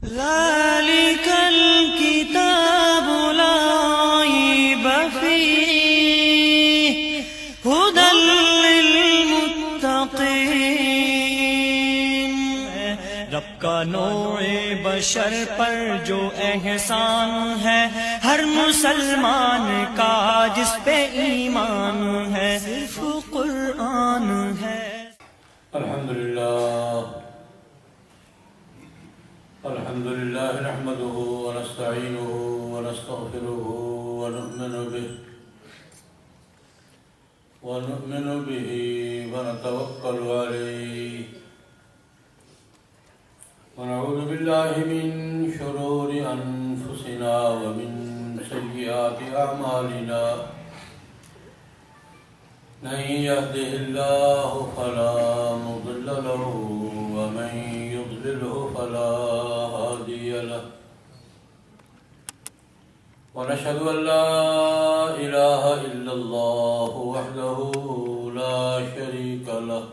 ذلك الكتاب لا ريب فيه هدى للمتقين۔ رب کا نوع بشر پر جو احسان ہے ہر مسلمان کا جس پہ ایمان ہے صرف قرآن ہے۔ الحمد لله نحمده ونستعينه ونستغفره ونؤمن به ونتوكل عليه ونعوذ بالله من شرور أنفسنا ومن سيئات أعمالنا، من يهده الله فلا مضل له ومن يضلله فلا هادي له، ونشهد أن لا إله إلا الله وحده لا شريك له،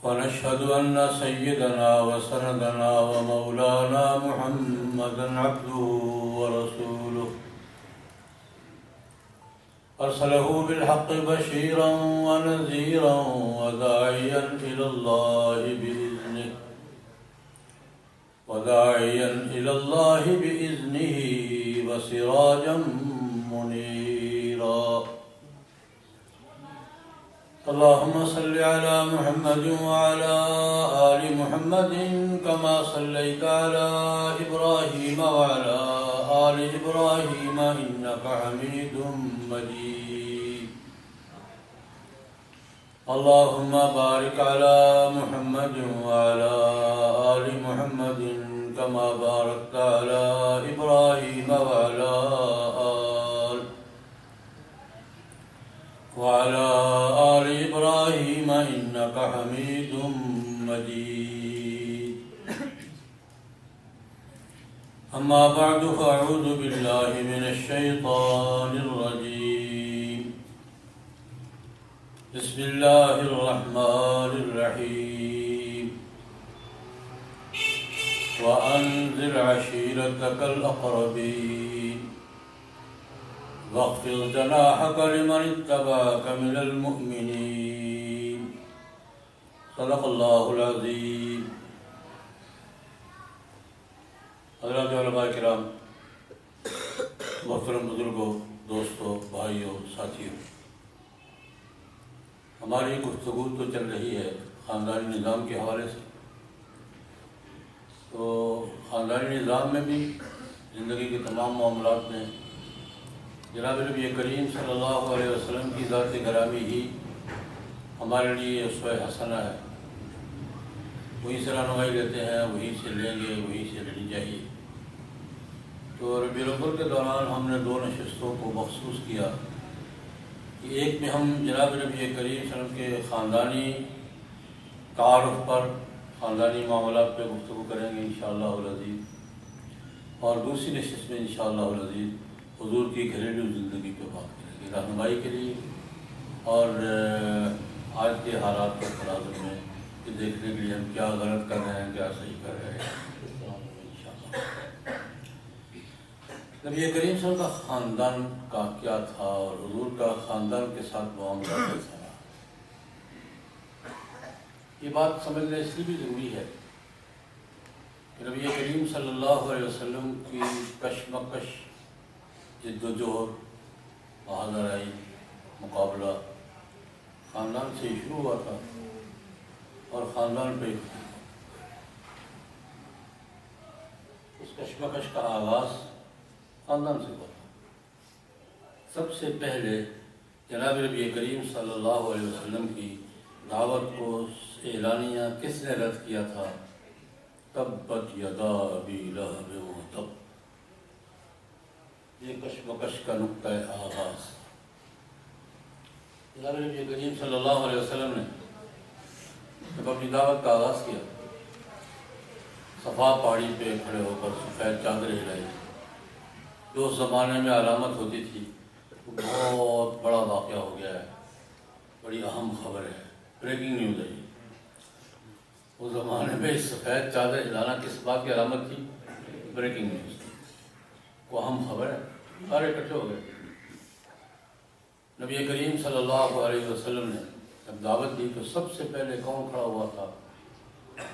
ونشهد أن سيدنا وسندنا ومولانا محمدا عبده ورسوله، أرسله بالحق بشيرا ونذيرا وداعيا إلى الله بإذنه وسراجا منيرا۔ اللهم صل على محمد وعلى آل محمد كما صليت على إبراهيم وعلى آل إبراهيم إنك حميد مجيد۔ اللهم بارك على محمد وعلى آل محمد كما باركت على إبراهيم وعلى آل إبراهيم إنك حميد مجيد۔ أما بعد فأعوذ بالله من الشيطان الرجيم، بسم الله الرحمن الرحيم، وأنذر عشيرتك الأقربين، واخفض جناحك لمن اتبعك من المؤمنين۔ صدق الله العظيم۔ حضرات علماء کرام، محترم بزرگوں، دوستوں، بھائیوں، ساتھیوں، ہماری گفتگو تو چل رہی ہے خاندانی نظام کے حوالے سے، تو خاندانی نظام میں بھی زندگی کے تمام معاملات میں جناب نبی کریم صلی اللہ علیہ وسلم کی ذات گرامی ہی ہمارے لیے اسوہ حسنہ ہے، وہیں سے رہنمائی لیتے ہیں، وہیں سے لیں گے، وہیں سے لینی چاہیے۔ تو ربیع الاول کے دوران ہم نے دو نشستوں کو مخصوص کیا کہ ایک میں ہم جناب نبی کریم صلی اللہ علیہ وسلم کے خاندانی تعارف پر، خاندانی معاملات پہ گفتگو کریں گے انشاءاللہ العزیز، اور دوسری نشست میں انشاءاللہ العزیز حضور کی گھریلو زندگی پہ بات کریں گے، رہنمائی کے لیے اور آج کے حالات کے تناظر میں کہ دیکھنے کے لیے ہم کیا غلط کر رہے ہیں، کیا صحیح کر رہے ہیں انشاءاللہ۔ نبی کریم صلی اللہ علیہ وسلم کا خاندان کا کیا تھا اور حضور کا خاندان کے ساتھ معاملہ کیسا رہا، یہ بات سمجھنا اس لیے بھی ضروری ہے کہ نبی کریم صلی اللہ علیہ وسلم کی کشمکش، جد و جہد، بہادر آئی، مقابلہ خاندان سے ہی شروع ہوا تھا اور خاندان پہ اس کشمکش کا آغاز خاندان سے ہوا تھا۔ سب سے پہلے جناب نبی کریم صلی اللہ علیہ وسلم کی دعوت کو اعلانیہ کس نے رد کیا تھا؟ تبت یدا ابی لہب وتب، یہ کشمکش کا نقطہ آغاز۔ جناب نبی کریم صلی اللہ علیہ وسلم نے جب اپنی دعوت کا آغاز کیا، صفا پہاڑی پہ کھڑے ہو کر سفید چادریں ہلائی، جو اس زمانے میں علامت ہوتی تھی، وہ بہت بڑا واقعہ ہو گیا ہے، بڑی اہم خبر ہے، بریکنگ نیوز ہے۔ اس زمانے میں سفید چادر ہلانا کس بات کی علامت تھی؟ بریکنگ نیوز کو ہم خبر ہے، سارے اکٹھے ہو گئے۔ نبی کریم صلی اللہ علیہ وسلم نے جب دعوت دی تو سب سے پہلے کون کھڑا ہوا تھا؟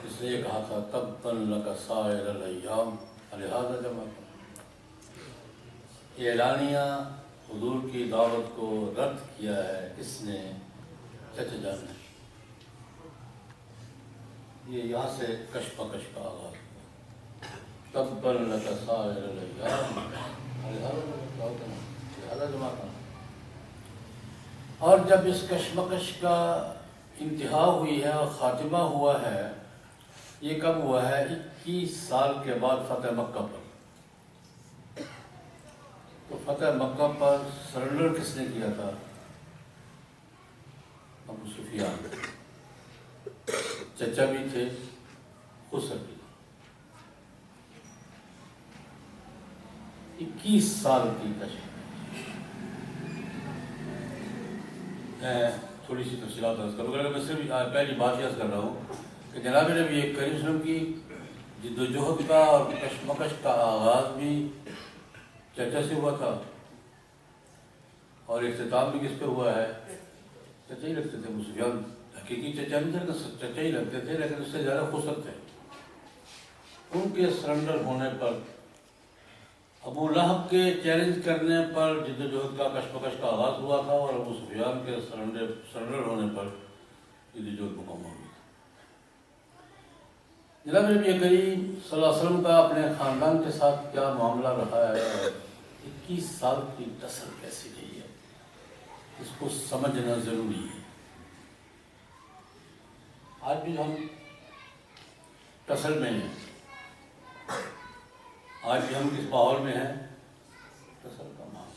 اس نے یہ کہا تھا تبًا لک سائر الایام لہذا جمع۔ یہ اعلانیہ حضور کی دعوت کو رد کیا ہے کس نے؟ چچا جان نے۔ یہ یہاں سے کشمکش کا آغاز ہوا، تبًا لک سائر الایام لہذا جمع کرنا۔ اور جب اس کشمکش کا انتہا ہوئی ہے اور خاتمہ ہوا ہے، یہ کب ہوا ہے؟ 21 سال کے بعد فتح مکہ پر۔ تو فتح مکہ پر سرنڈر کس نے کیا تھا؟ ابو سفیان۔ چچا بھی تھے، خسر بھی تھے۔ 21 سال کی کشمکش۔ تھوڑی سی تفصیلات عرض کروں گا، میں صرف پہلی بات یہ عرض کر رہا ہوں کہ جناب نبی کریم صلی اللہ علیہ وسلم کی جدوجہد کا اور کشمکش کا آغاز بھی چچا سے ہوا تھا، اور اختتام بھی کس پہ ہوا ہے؟ چچا ہی لگتے تھے۔ ابو سفیان حقیقی چچا نہیں تھے، چچا ہی لگتے تھے، لیکن اس سے زیادہ خسر تھے۔ ان کے سرنڈر ہونے پر، ابو لہب کے چیلنج کرنے پر جدوجہد کا کشمکش کا آغاز ہوا تھا، اور ابو سفیان کے سرنڈر ہونے پر جدوجہد مکمل ہوئی۔ جناب نبی کریم صلی اللہ علیہ وسلم کا اپنے خاندان کے ساتھ کیا معاملہ رہا ہے، 21 سال کی نسل کیسی رہی ہے، اس کو سمجھنا ضروری ہے۔ آج بھی ہم ٹسل میں ہیں، آج بھی ہم کس ماحول میں ہیں؟ ٹسل کا ماحول۔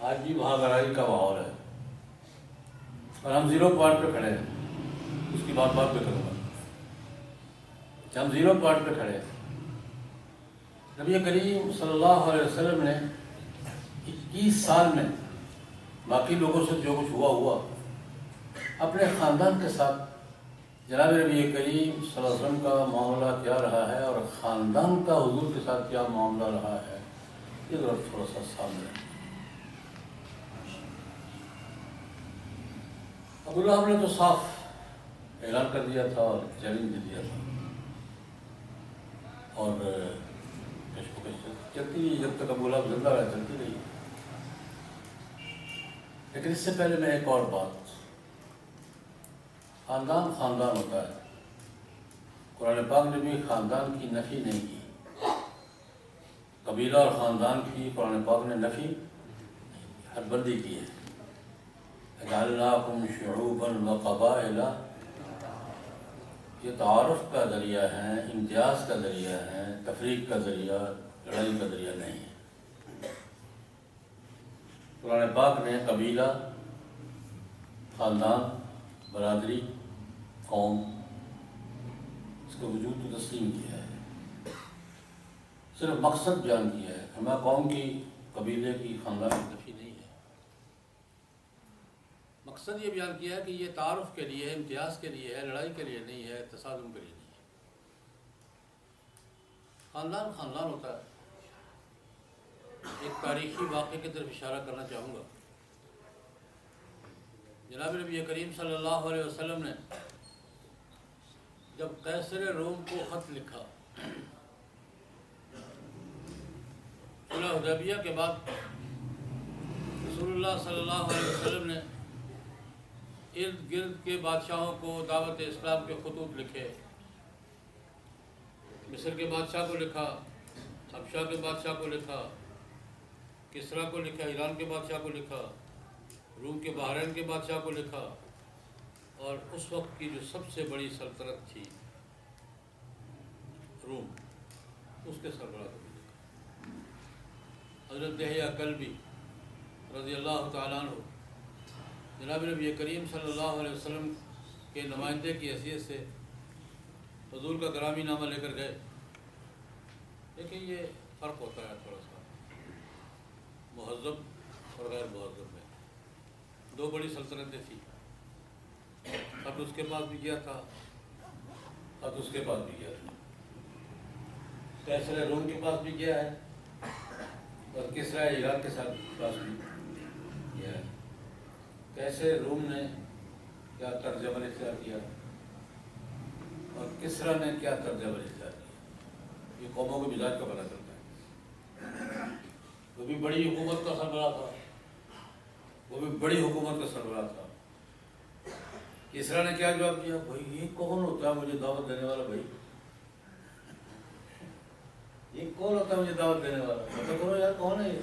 آج بھی بھاگرائی کا ماحول ہے، اور ہم زیرو پوائنٹ پہ کھڑے ہیں۔ اس کی بات پہ کروں گا کہ ہم زیرو پوائنٹ پہ کھڑے ہیں۔ نبی کریم صلی اللہ علیہ وسلم نے 21 سال میں باقی لوگوں سے جو کچھ ہوا اپنے خاندان کے ساتھ جناب نبی کریم صلی اللہ علیہ وسلم کا معاملہ کیا رہا ہے، اور خاندان کا حضور کے ساتھ کیا معاملہ رہا ہے، یہ ذرا تھوڑا سا سامنے ہے۔ ابو لہب نے تو صاف اعلان کر دیا تھا اور چیلنج دے دیا تھا، اور کشمکش چلتی رہی جب تک ابو لہب زندہ رہا، چلتی رہی۔ لیکن اس سے پہلے میں ایک اور بات، خاندان خاندان ہوتا ہے۔ قرآن پاک نے بھی خاندان کی نفی نہیں کی، قبیلہ اور خاندان کی قرآن پاک نے نفی حد بندی کی ہے۔ جعلناکم شعوبا وقبائل، یہ تعارف کا ذریعہ ہے، امتیاز کا ذریعہ ہے، تفریق کا ذریعہ، لڑائی کا ذریعہ نہیں ہے۔ قرآن پاک نے قبیلہ، خاندان، برادری، قوم، اس کے وجود کو تسلیم کیا ہے، صرف مقصد بیان کیا ہے۔ ہمیں قوم کی، قبیلے کی، خاندان کی نفی نہیں ہے، مقصد یہ بیان کیا ہے کہ یہ تعارف کے لیے، امتیاز کے لیے ہے، لڑائی کے لیے نہیں ہے، تصادم کے لیے نہیں ہے۔ خاندان خاندان ہوتا ہے۔ ایک تاریخی واقعے کی طرف اشارہ کرنا چاہوں گا۔ جناب نبی کریم صلی اللہ علیہ وسلم نے جب قیصر روم کو خط لکھا، صلح حدیبیہ کے بعد رسول اللہ صلی اللہ علیہ وسلم نے ارد گرد کے بادشاہوں کو دعوت اسلام کے خطوط لکھے۔ مصر کے بادشاہ کو لکھا، حبشہ کے بادشاہ کو لکھا، کسریٰ کو لکھا، ایران کے بادشاہ کو لکھا، روم کے بحرین کے بادشاہ کو لکھا، اور اس وقت کی جو سب سے بڑی سلطنت تھی روم، اس کے سربراہ کو بھی لکھا۔ حضرت دحیہ کلبی رضی اللہ تعالیٰ عنہ جناب نبی کریم صلی اللہ علیہ وسلم کے نمائندے کی حیثیت سے حضور کا گرامی نامہ لے کر گئے۔ لیکن یہ فرق ہوتا ہے تھوڑا سا مہذب اور غیر مہذب میں۔ دو بڑی سلطنتیں تھیں، خط اس کے پاس بھی گیا تھا، خط اس کے پاس بھی گیا تھا، کیسرا روم کے پاس بھی گیا ہے، اور کسرا عراق کے ساتھ پاس بھی گیا ہے۔ کیسے روم نے کیا طرز عمل اختیار کیا اور کسرا نے کیا طرز عمل اختیار کیا، یہ قوموں کے مزاج کا پتہ چلتا ہے۔ وہ بھی بڑی حکومت کا سربراہ تھا، وہ بھی بڑی حکومت کا سربراہ تھا۔ کسرا نے کیا جواب دیا؟ بھائی یہ کون ہوتا ہے مجھے دعوت دینے والا؟ بھائی یہ کون ہوتا ہے مجھے دعوت دینے والا؟ پتہ کرو یار کون ہے یہ؟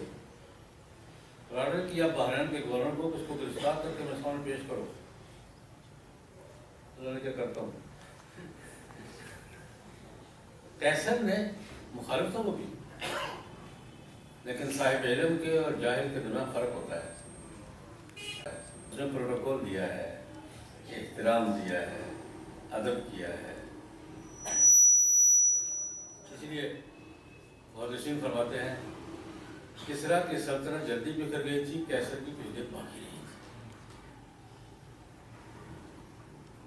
آرڈر کیا بحرین کے گورنر کو اس کو گرفتار کر کے میرے سامنے پیش کرو۔ اللہ نے کیا کرتا ہوں۔ کیسر نے مخالف تھا وہ بھی، لیکن صاحب علم کے اور جاہل کے درمیان فرق ہوتا ہے۔ اس نے پروٹوکول دیا ہے، احترام دیا ہے، ادب کیا ہے۔ اس لیے محدثین فرماتے ہیں کسرا کی سلطنت جلدی بکھر گئی تھی، کیسر کی کچھ دیر باقی رہی تھی۔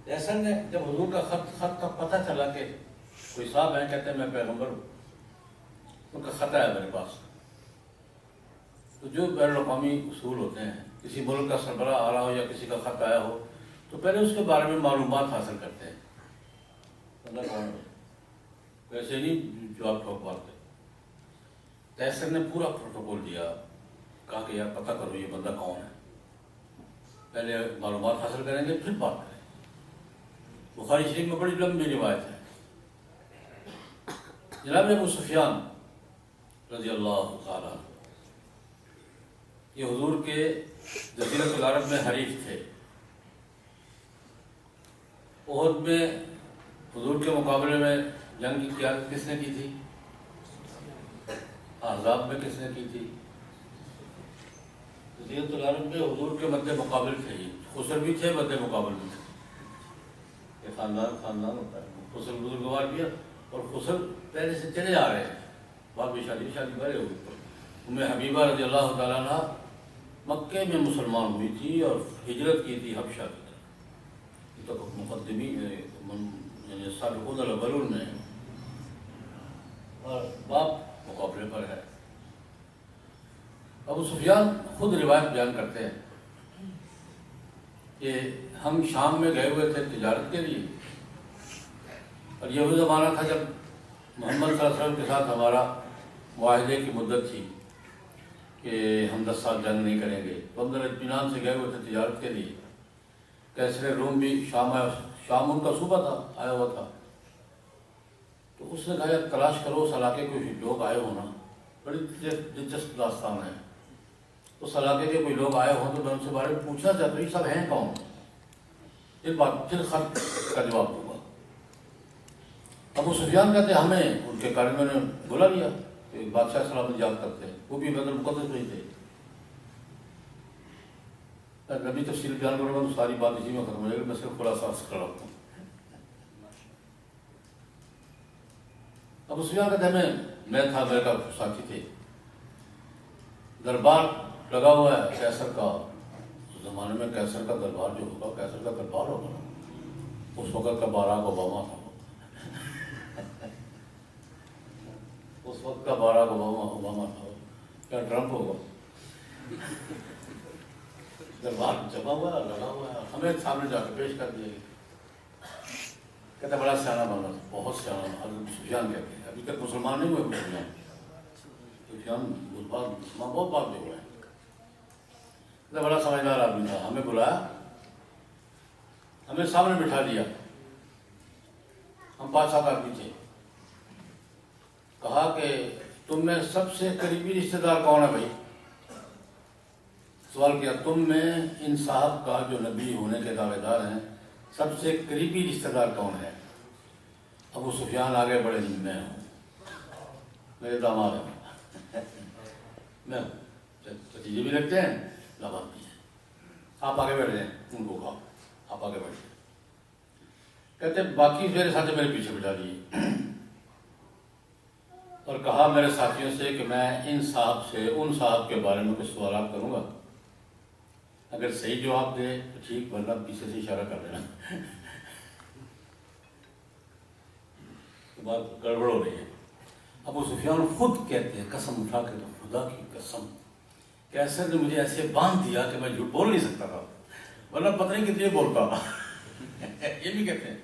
کیسر نے جب حضور کا خط کا پتہ چلا کہ کوئی صاحب ہیں کہتے ہیں میں پیغمبر ہوں، ان کا خط آیا میرے پاس، تو جو بین الاقوامی اصول ہوتے ہیں، کسی ملک کا سربراہ آ رہا ہو یا کسی کا خط آیا ہو تو پہلے اس کے بارے میں معلومات حاصل کرتے ہیں، بندہ کون ہے، ویسے نہیں جواب ٹھوک مارتے۔ کیسر نے پورا پروٹوکول دیا، کہا کہ یار پتہ کرو یہ بندہ کون ہے، پہلے معلومات حاصل کریں گے پھر بات کریں۔ بخاری شریف میں بڑی لمبی روایت ہے۔ جناب ابو سفیان رضی اللہ تعالیٰ یہ حضور کے جزیرۃ العرب میں حریف تھے۔ احد میں حضور کے مقابلے میں جنگ کی قیادت کس نے کی تھی؟ احزاب میں کس نے کی تھی؟ جزیرۃ العرب میں حضور کے مد مقابل تھے، خسر بھی تھے، مد مقابل بھی تھے۔ یہ خاندان ہوتا ہے، خسر بزرگوار بھی ہے اور خسر پہلے سے چلے آ رہے ہیں، بعد میں شادی بڑے ہو گئی۔ ام حبیبہ رضی اللہ تعالیٰ عنہ مکے میں مسلمان ہوئی تھی اور ہجرت کی تھی حبشہ کی طرف، یہ تو مقدمی یعنی سابقون الاولون میں، اور باپ مقابلے پر ہے۔ ابو سفیان خود روایت بیان کرتے ہیں کہ ہم شام میں گئے ہوئے تھے تجارت کے لیے، اور یہ وہ زمانہ تھا جب محمد صلی اللہ علیہ وسلم کے ساتھ ہمارا معاہدے کی مدت تھی کہ ہم 10 سال جنگ نہیں کریں گے، تو ہم اطمینان سے گئے ہوئے تھے تجارت کے لیے۔ کیسر روم بھی شام ان کا صوبہ تھا، آیا ہوا تھا، تو اس نے کہا یار تلاش کرو اس علاقے کے کوئی لوگ آئے ہونا، بڑی دلچسپ داستان ہے۔ اس علاقے کے کوئی لوگ آئے ہوں تو میں ان سے بارے میں پوچھنا چاہتا ہوں یہ سب ہیں کون، ایک بات پھر خط کا جواب دوں گا۔ ابو سفیان کہتے ہمیں ان کے کارکنوں نے بلا لیا کہ بادشاہ سلامت یاد کرتے ہیں، وہ بھی بیت المقدس میں تھے۔ نبی تفصیل بیان کروں گا تو ساری بات اسی میں ختم ہو جائے گی، میں صرف خلاصہ کر رہا ہوں۔ ابو سفیان کہتے ہیں میں تھا، میرے کا ساتھی تھے، دربار لگا ہوا ہے کیسر کا۔ اس زمانے میں کیسر کا دربار جو ہوگا، کیسر کا دربار ہوگا، اس وقت کا باراک اوباما تھا، اس وقت کا باراک اوباما تھا، کیا ٹرمپ ہوگا؟ دربار جمع ہوا ہے، لگا ہوا ہے، ہمیں سامنے جا کے پیش کر دیا گیا۔ کہتا بڑا سیاح بنا تھا، بہت سیاح، حضرت سفیان کہتے ہیں، ابھی تک مسلمان نہیں ہوئے سفیان بہت بات جو ہوئے ہیں، بڑا سمجھدار آدمی تھا۔ ہمیں بلایا، ہمیں سامنے بٹھا دیا، ہم 5-7 آدمی تھے، کہا کہ تم میں سب سے قریبی رشتہ دار کون ہے بھائی؟ سوال کیا تم میں ان صاحب کا جو نبی ہونے کے دعوے دار ہیں سب سے قریبی رشتہ دار کون ہے؟ ابو سفیان آگے بڑے، میں ہوں، میرے داماد ہیں، میں ہوں، بھتیجے بھی لگتے ہیں، داماد بھی ہیں، آپ آگے بیٹھ جائیں، ان کو کہا آپ آگے بیٹھ جائیں۔ کہتے باقی میرے ساتھ میرے پیچھے بٹھا دیے اور کہا میرے ساتھیوں سے کہ میں ان صاحب سے ان صاحب کے بارے میں کچھ سوالات کروں گا اگر صحیح جواب دے تو ٹھیک، ورنہ پیچھے سے اشارہ کر دینا بات گڑبڑ ہو رہی ہے۔ ابو سفیان خود کہتے ہیں قسم اٹھا کے، تو خدا کی قسم کیسر نے مجھے ایسے باندھ دیا کہ میں جھوٹ بول نہیں سکتا تھا، ورنہ پتہ نہیں کتنے بولتا یہ بھی کہتے ہیں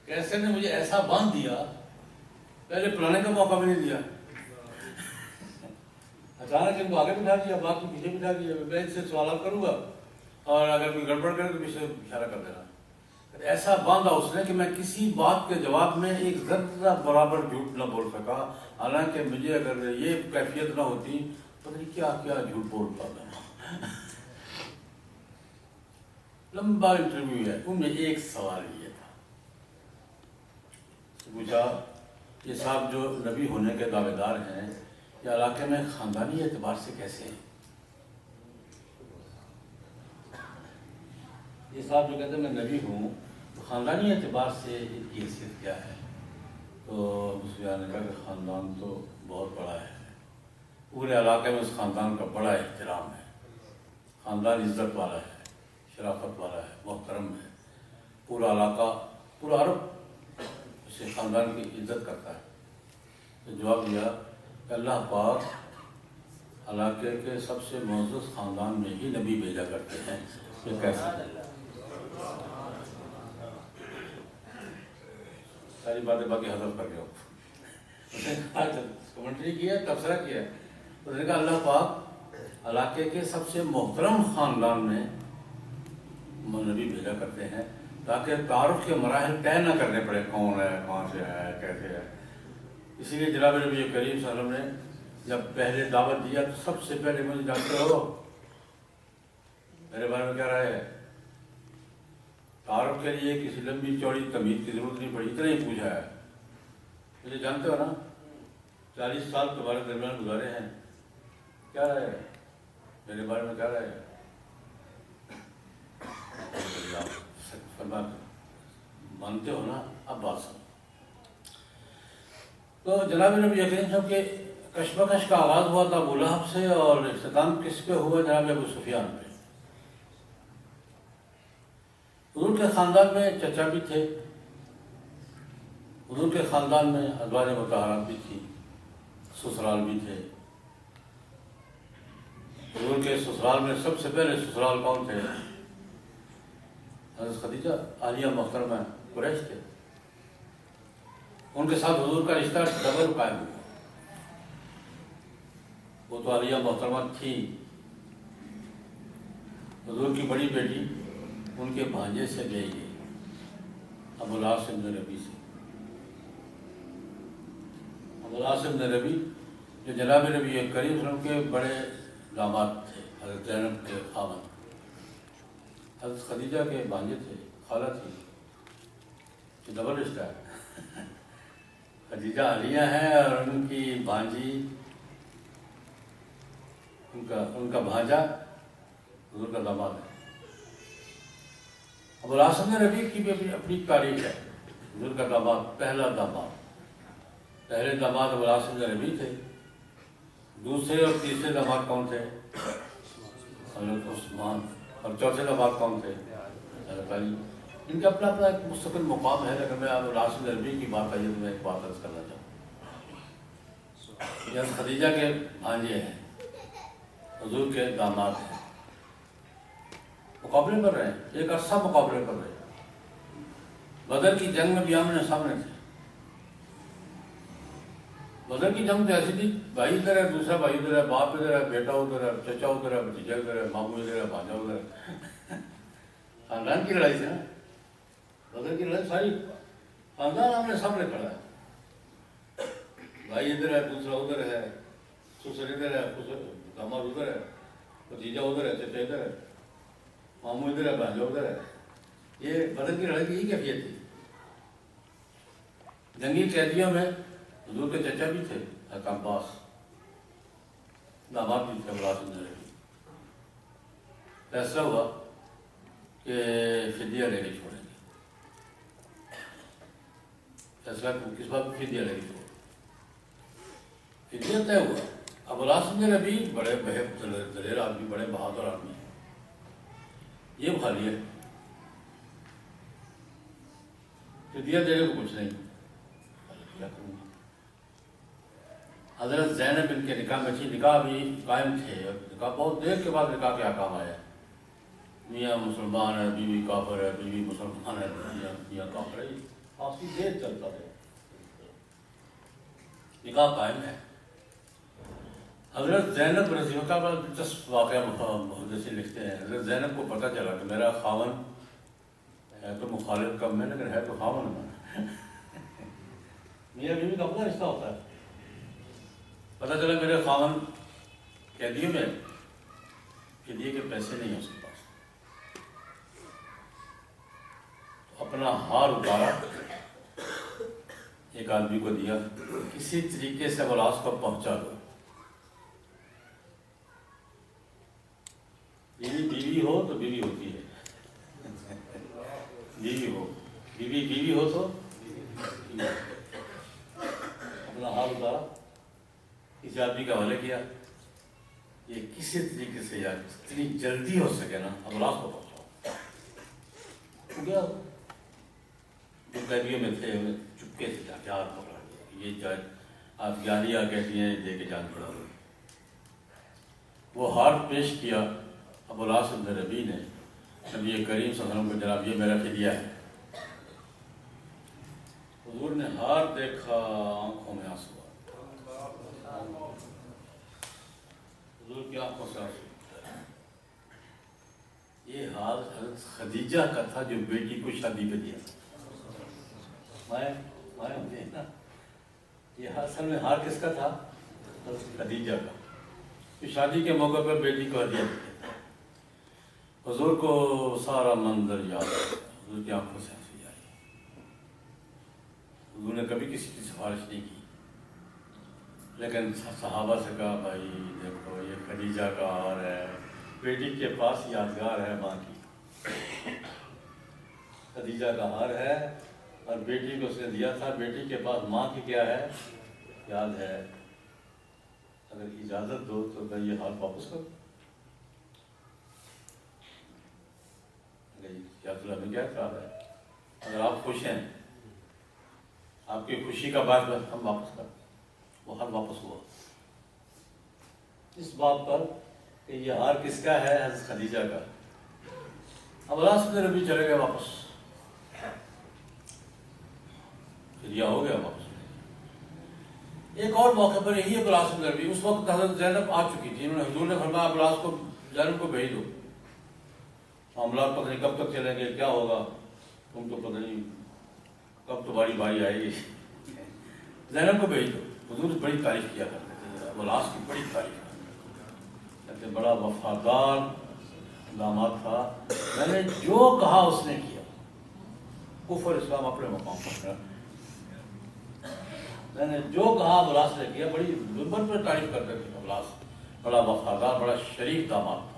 کیسر نے مجھے ایسا باندھ دیا، پہلے پلانے کا موقع بھی نہیں دیا، اچانک ان کو آگے بٹھا دیا، باپ کو پیچھے بٹھا دیا، میں ان سے سوالات کروں گا اور اگر کوئی گڑبڑ کرے تو پیچھے اشارہ کر دینا۔ ایسا باندھا اس نے کہ میں کسی بات کے جواب میں ایک ذرہ برابر جھوٹ نہ بول سکا، حالانکہ مجھے اگر یہ کیفیت نہ ہوتی پتہ نہیں کیا کیا جھوٹ بولتا میں۔ لمبا انٹرویو ہے، ان میں ایک سوال یہ تھا، پوچھا یہ صاحب جو نبی ہونے کے دعوے دار ہیں یہ علاقے میں خاندانی اعتبار سے کیسے ہیں؟ یہ صاحب جو کہتے ہیں میں نبی ہوں تو خاندانی اعتبار سے ان کی حیثیت کیا ہے؟ تو ابو سفیان نے کہا کہ خاندان تو بہت بڑا ہے، پورے علاقے میں اس خاندان کا بڑا احترام ہے، خاندان عزت والا ہے، شرافت والا ہے، محترم ہے، پورا علاقہ، پورا عرب اسے خاندان کی عزت کرتا ہے۔ تو جواب دیا کہ اللہ پاک علاقے کے سب سے معزز خاندان میں ہی نبی بھیجا کرتے ہیں، یہ کیسے؟ ساری باتیں باقی حذف کر گیا، کمنٹری کیا، تبصرہ کیا، اس نے کہا اللہ پاک علاقے کے سب سے محترم خاندان میں نبی بھیجا کرتے ہیں تاکہ تعارف کے مراحل طے نہ کرنے پڑے، کون ہے، کہاں سے ہے، کیسے ہے۔ اسی لیے جناب نبی کریم صلی اللہ علیہ وسلم نے جب پہلے دعوت دیا تو سب سے پہلے مجھے جانتے ہو میرے بارے میں کیا رائے ہے؟ تعارف کے لیے کسی لمبی چوڑی تمیز کی ضرورت نہیں پڑی، اتنا ہی پوچھا ہے، مجھے جانتے ہو نا، 40 سال تمہارے درمیان گزارے ہیں، کیا رائے ہے میرے بارے میں، کیا رائے ہے؟ مانتے ہو نا؟ اب بات سن۔ تو جناب نبی کریم صاحب کے کشمکش کا آغاز ہوا تھا ابو لہب سے، اور اختتام کس پہ ہوا؟ جناب ابو سفیان پہ۔ حضور کے خاندان میں چچا بھی تھے، حضور کے خاندان میں ازواج مطہرات بھی تھی، سسرال بھی تھے۔ حضور کے سسرال میں سب سے پہلے سسرال کون تھے؟ حضرت خدیجہ عالیہ محترمہ قریش تھے، ان کے ساتھ حضور کا رشتہ ڈبل قائم ہوا۔ وہ تو عالیہ محترمہ تھی، حضور کی بڑی بیٹی ان کے بھانجے سے گئی گئی، ابو العاص بن ربیع سے۔ ابو العاص بن ربیع جو جناب نبی کریم صلی اللہ علیہ وسلم کے بڑے داماد تھے، حضرت زینب کے خاوند، حضرت خدیجہ کے بھانجے تھے، خالہ تھی، یہ ڈبل رشتہ ہے۔ خدیجہ عالیہ ہے اور ان کی بھانجی، ان کا بھانجا حضور کا داماد ہے۔ ابو العاص بن ربیع کی بھی اپنی تاریخ ہے، حضور کا داماد، پہلا داماد۔ پہلے داماد ابو العاص بن ربیع تھے، دوسرے اور تیسرے داماد کون تھے؟ حضرت عثمان، اور چوتھے داماد کون تھے؟ حضرت علی۔ ان کا اپنا اپنا ایک مستقل مقام ہے، لیکن میں ابو العاص بن ربیع کی بات آئی تو میں ایک بات عرض کرنا چاہوں۔ یہ خدیجہ کے بھانجے ہیں، حضور کے داماد ہیں، مقابلے کر رہے ہیں، ایک عرصہ مقابلے کر رہے ہیں۔ بدر کی جنگ میں بھی آمنے سامنے تھے۔ بدر کی جنگ تو ایسی تھی، بھائی ادھر ہے، دوسرا بھائی ادھر ہے، باپ ادھر ہے، بیٹا ادھر ہے، چچا ادھر ہے، بھتیجا ادھر ہے، ماموں ادھر ہے، بھانجا ادھر ہے۔ خاندان کی لڑائی تھی نا، بدر کی لڑائی ساری خاندان آمنے سامنے کھڑا ہے، بھائی ادھر ہے، دوسرا ادھر ہے، سسر ادھر ہے، داماد ادھر ہے، بھتیجا ادھر ہے، چچا ادھر ہے، ماموں ادھر ہے، بھانجا ادھر ہے۔ یہ بدر کی لڑائی کی یہی کیفیت تھی۔ جنگی قیدیوں میں حضور کے چچا بھی تھے، حضرت عباس، داماد بھی تھے ابو العاص بن ربیع۔ فیصلہ ہوا کہ فدیہ لے کے چھوڑیں گے۔ فیصلہ کس بات میں؟ فدیہ لے کے چھوڑیں گے۔ فدیہ طے ہوا۔ ابو العاص بن ربیع بڑے بہت دلیر آدمی، بڑے بہادر آدمی، جیب خالی ہے، فدیہ دینے کو کچھ نہیں، کیا کروں گی؟ حضرت زینب ان کے نکاح میں تھی، نکاح بھی قائم تھے، اور نکاح بہت دیر کے بعد نکاح کے احکام آیا ہے، میاں مسلمان ہے، بیوی کافر ہے، بیوی مسلمان ہے، میاں کافر ہے، کافی دیر چلتا ہے، نکاح قائم ہے۔ حضرت زینب رضی اللہ عنہ کا دلچسپ واقعہ محدثین لکھتے ہیں، حضرت زینب کو پتہ چلا کہ میرا خاون ہے تو مخالف کم ہے لیکن ہے تو خاون ہے، میاں بیوی کا اپنا رشتہ ہوتا ہے۔ پتہ چلا میرے خاون قیدیوں میں فدیے کے پیسے نہیں ہیں اس کے پاس، تو اپنا ہار اتارا، ایک آدمی کو دیا، کسی طریقے سے ولاس کو پہنچا دو، بیوی ہو تو بیوی ہوتی ہے، بیوی ہو تو اپنا ہار اتارا، کسی آدمی کا حوالے کیا، یہ کسی طریقے سے یار اتنی جلدی ہو سکے نا ابلاس کو پہنچاؤ، گیا جو قیدیوں میں تھے انہیں چپکے سے جا کے ہاتھ پکڑا دیا، یہ جائے آپ گالیاں کہتی ہیں دے کے جان پڑا، وہ ہار پیش کیا ابوالعاص بن ربیع نے نبی کریم صلی اللہ علیہ وسلم کو، جناب یہ میرا فدیہ ہے۔ حضور نے ہار دیکھا، آنکھوں میں آنسو، حضور کی آنکھوں سے آنسو، یہ ہار حضرت خدیجہ کا تھا جو بیٹی کو شادی پہ دیا، مائیں ہوتے ہیں نا، یہ اصل میں ہار کس کا تھا؟ حضرت خدیجہ کا، کہ شادی کے موقع پر بیٹی کو ہدیہ دیتے تھے۔ حضور کو سارا منظر یاد ہے، حضور کی آنکھوں سے آنسو جاری، حضور نے کبھی کسی کی سفارش نہیں کی، لیکن صحابہ سے کہا بھائی دیکھو یہ خدیجہ کا ہار ہے، بیٹی کے پاس یادگار ہے ماں کی، خدیجہ کا ہار ہے اور بیٹی کو اس نے دیا تھا، بیٹی کے پاس ماں کی کیا ہے؟ یاد ہے، اگر اجازت دو تو میں یہ ہار واپس کروں، کیا ہمیں کیا خیال ہے؟ اگر آپ خوش ہیں، آپ کی خوشی کا باعث ہم واپس کریں، وہ ہار واپس ہوا، اس بات پر کہ یہ ہار کس کا ہے؟ حضرت خدیجہ کا۔ ابوالعاص بن ربیع چلے گئے واپس، فدیہ ہو گیا واپس۔ ایک اور موقع پر یہی ابوالعاص بن ربیع، اس وقت حضرت زینب آ چکی تھی، انہوں نے حضور نے فرمایا ابوالعاص کو، زینب کو بھیج دو، معاملات پتہ نہیں کب تک چلیں گے، کیا ہوگا، تم تو پتہ نہیں کب تمہاری باری آئے گی، زینب کو بھیج دو۔ حضور بڑی تعریف کیا کرتے تھے، ابوالعاص کی بڑی تعریف، کہتے بڑا وفادار داماد تھا، میں نے جو کہا اس نے کیا، کفر اسلام اپنے مقام پر، میں نے جو کہا ابوالعاص نے کیا، بڑی منبر پر تعریف کرتے تھے ابوالعاص، بڑا وفادار، بڑا شریف داماد تھا۔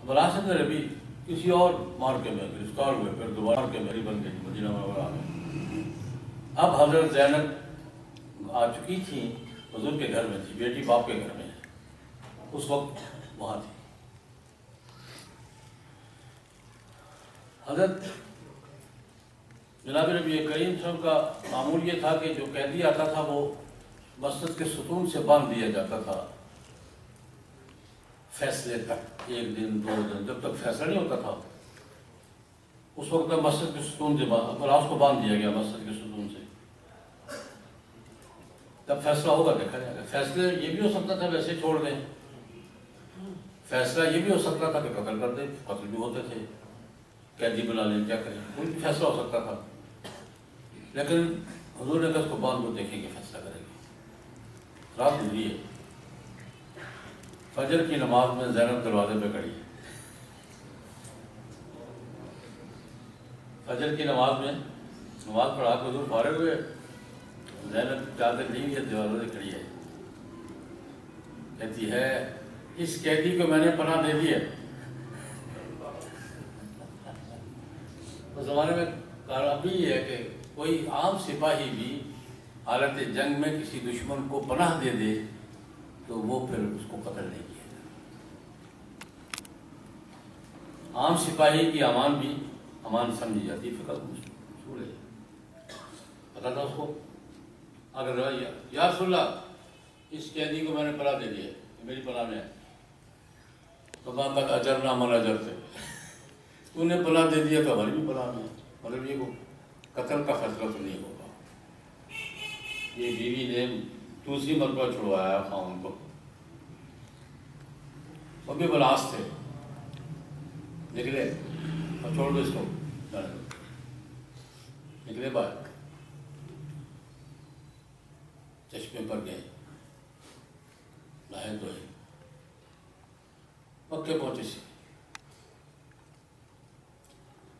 ابوالعاص بن ربیع کسی اور مارکے میں گرفتار ہوئے، پھر دوبارہ کے میری بن گئی مدینہ منورہ میں۔ اب حضرت زینب آ چکی تھی، حضور کے گھر میں تھی، بیٹی باپ کے گھر میں اس وقت وہاں تھی۔ حضرت جناب نبی کریم صلی اللہ علیہ وسلم کا معمول یہ تھا کہ جو قیدی آتا تھا وہ مسجد کے ستون سے باندھ دیا جاتا تھا فیصلے تک، ایک دن دو دن، جب تک فیصلہ نہیں ہوتا تھا اس وقت تک مسجد کے ستون سے ابوالعاص کو باندھ دیا گیا مسجد کے ستون سے، تب فیصلہ ہوگا دیکھا جائے گا۔ فیصلے یہ بھی ہو سکتا تھا ویسے چھوڑ دیں، فیصلہ یہ بھی ہو سکتا تھا کہ قتل کر دیں، قتل بھی ہوتے تھے، قیدی بنا لیں، کیا کریں، کوئی بھی فیصلہ ہو سکتا تھا، لیکن حضور نے کہا اس کو باندھ کو دیکھیں گے، فیصلہ کریں گے۔ رات گزری ہے، فجر کی نماز میں زینب دروازے پہ کھڑی ہے، فجر کی نماز میں نماز پڑھا کے حضور فارغ ہوئے، زینب چادر لی ہے، دروازے پہ کھڑی ہے، کہتی ہے اس قیدی کو میں نے پناہ دے دی ہے۔ اس زمانے میں ابھی یہ ہے کہ کوئی عام سپاہی بھی حالت جنگ میں کسی دشمن کو پناہ دے دے تو وہ پھر اس کو قتل نہیں کیا جائے، عام سپاہی کی امان بھی امان سمجھی جاتی ہے، فقط مشہور ہے، پتا تھا اس کو. اگر یا رسول اللہ اس قیدی کو میں نے پناہ دے دیا، میری پناہ میں ہے، تو وہاں تک اجر نہ من اجر تھے، تو نے پناہ دے دیا تو ہماری بھی پناہ میں ہے. مطلب یہ کو قتل کا فیصلہ تو نہیں ہوگا. یہ بیوی نے دوسری مرتبہ چھڑوایا خاوند کو، وہ بھی بلاس تھے، نکلے اور چھوڑ دو اس کو، نکلے باہر، چشمے پر گئے، نہائے دھوئے، مکے پہنچے سی.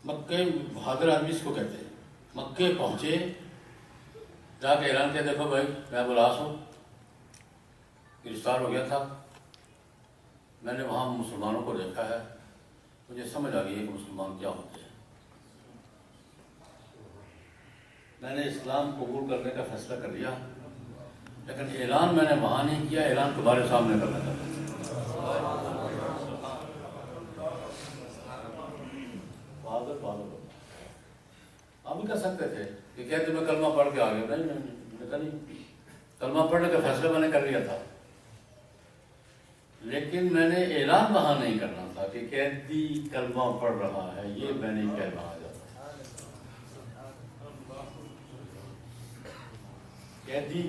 مکے بہادر آدمی اس کو کہتے ہیں. مکے پہنچے، جا کے اعلان کیا دیکھو بھائی میں بلاس ہوں، گرفتار ہو گیا تھا، میں نے وہاں مسلمانوں کو دیکھا ہے، مجھے سمجھ آ گئی ہے کہ مسلمان کیا ہوتے ہیں. میں نے اسلام قبول کرنے کا فیصلہ کر لیا، لیکن اعلان میں نے وہاں نہیں کیا، اعلان تمہارے سامنے کرنا چاہتا. آپ بھی کر سکتے تھے کہ کہتے میں کلمہ پڑھ کے آ گیا. نہیں، کلمہ پڑھنے کا فیصلہ میں نے کر لیا تھا، لیکن میں نے اعلان وہاں نہیں کرنا تھا کہ قیدی کلمہ پڑھ رہا ہے، یہ میں نہیں کہہ رہا جاتا. قیدی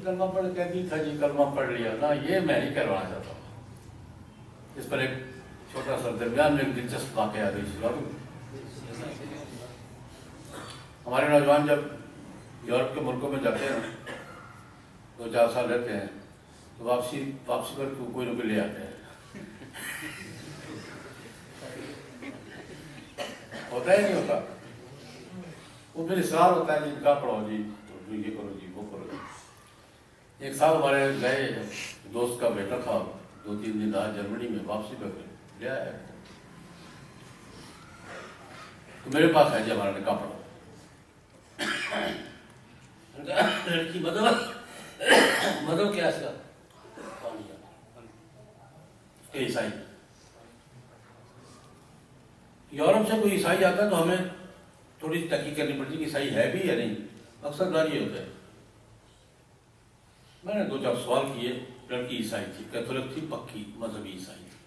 کلمہ پڑھ، قیدی تھا جی کلمہ پڑھ لیا نا، یہ میں نہیں کروانا چاہتا. اس پر ایک چھوٹا سا درمیان میں ایک دلچسپ واقعہ ہے. ہمارے نوجوان جب یورپ کے ملکوں میں جاتے ہیں، 2-4 سال رہتے ہیں، تو واپسی پر کوئی نہ کوئی لے آتے ہیں. ہوتا ہے نہیں ہوتا؟ وہ پھر اصرار ہوتا ہے جی کا پڑھو جی، یہ کرو جی، وہ کرو جی. ایک سال ہمارے گئے، دوست کا بیٹا تھا، 2-3 دن رہا جرمنی میں، واپسی پہ لے آیا تو میرے پاس ہے جی ہمارا نکاح پڑھا. لڑکی مدو کیا اس کا عیسائی. یورپ سے کوئی عیسائی آتا ہے تو ہمیں تھوڑی سی تحقیق کرنی پڑتی کہ عیسائی ہے بھی یا نہیں. اکثر ڈر یہ ہوتا ہے. میں نے 2-4 سوال کیے. لڑکی عیسائی تھی، کیتھولک تھی، پکی مذہبی عیسائی تھی،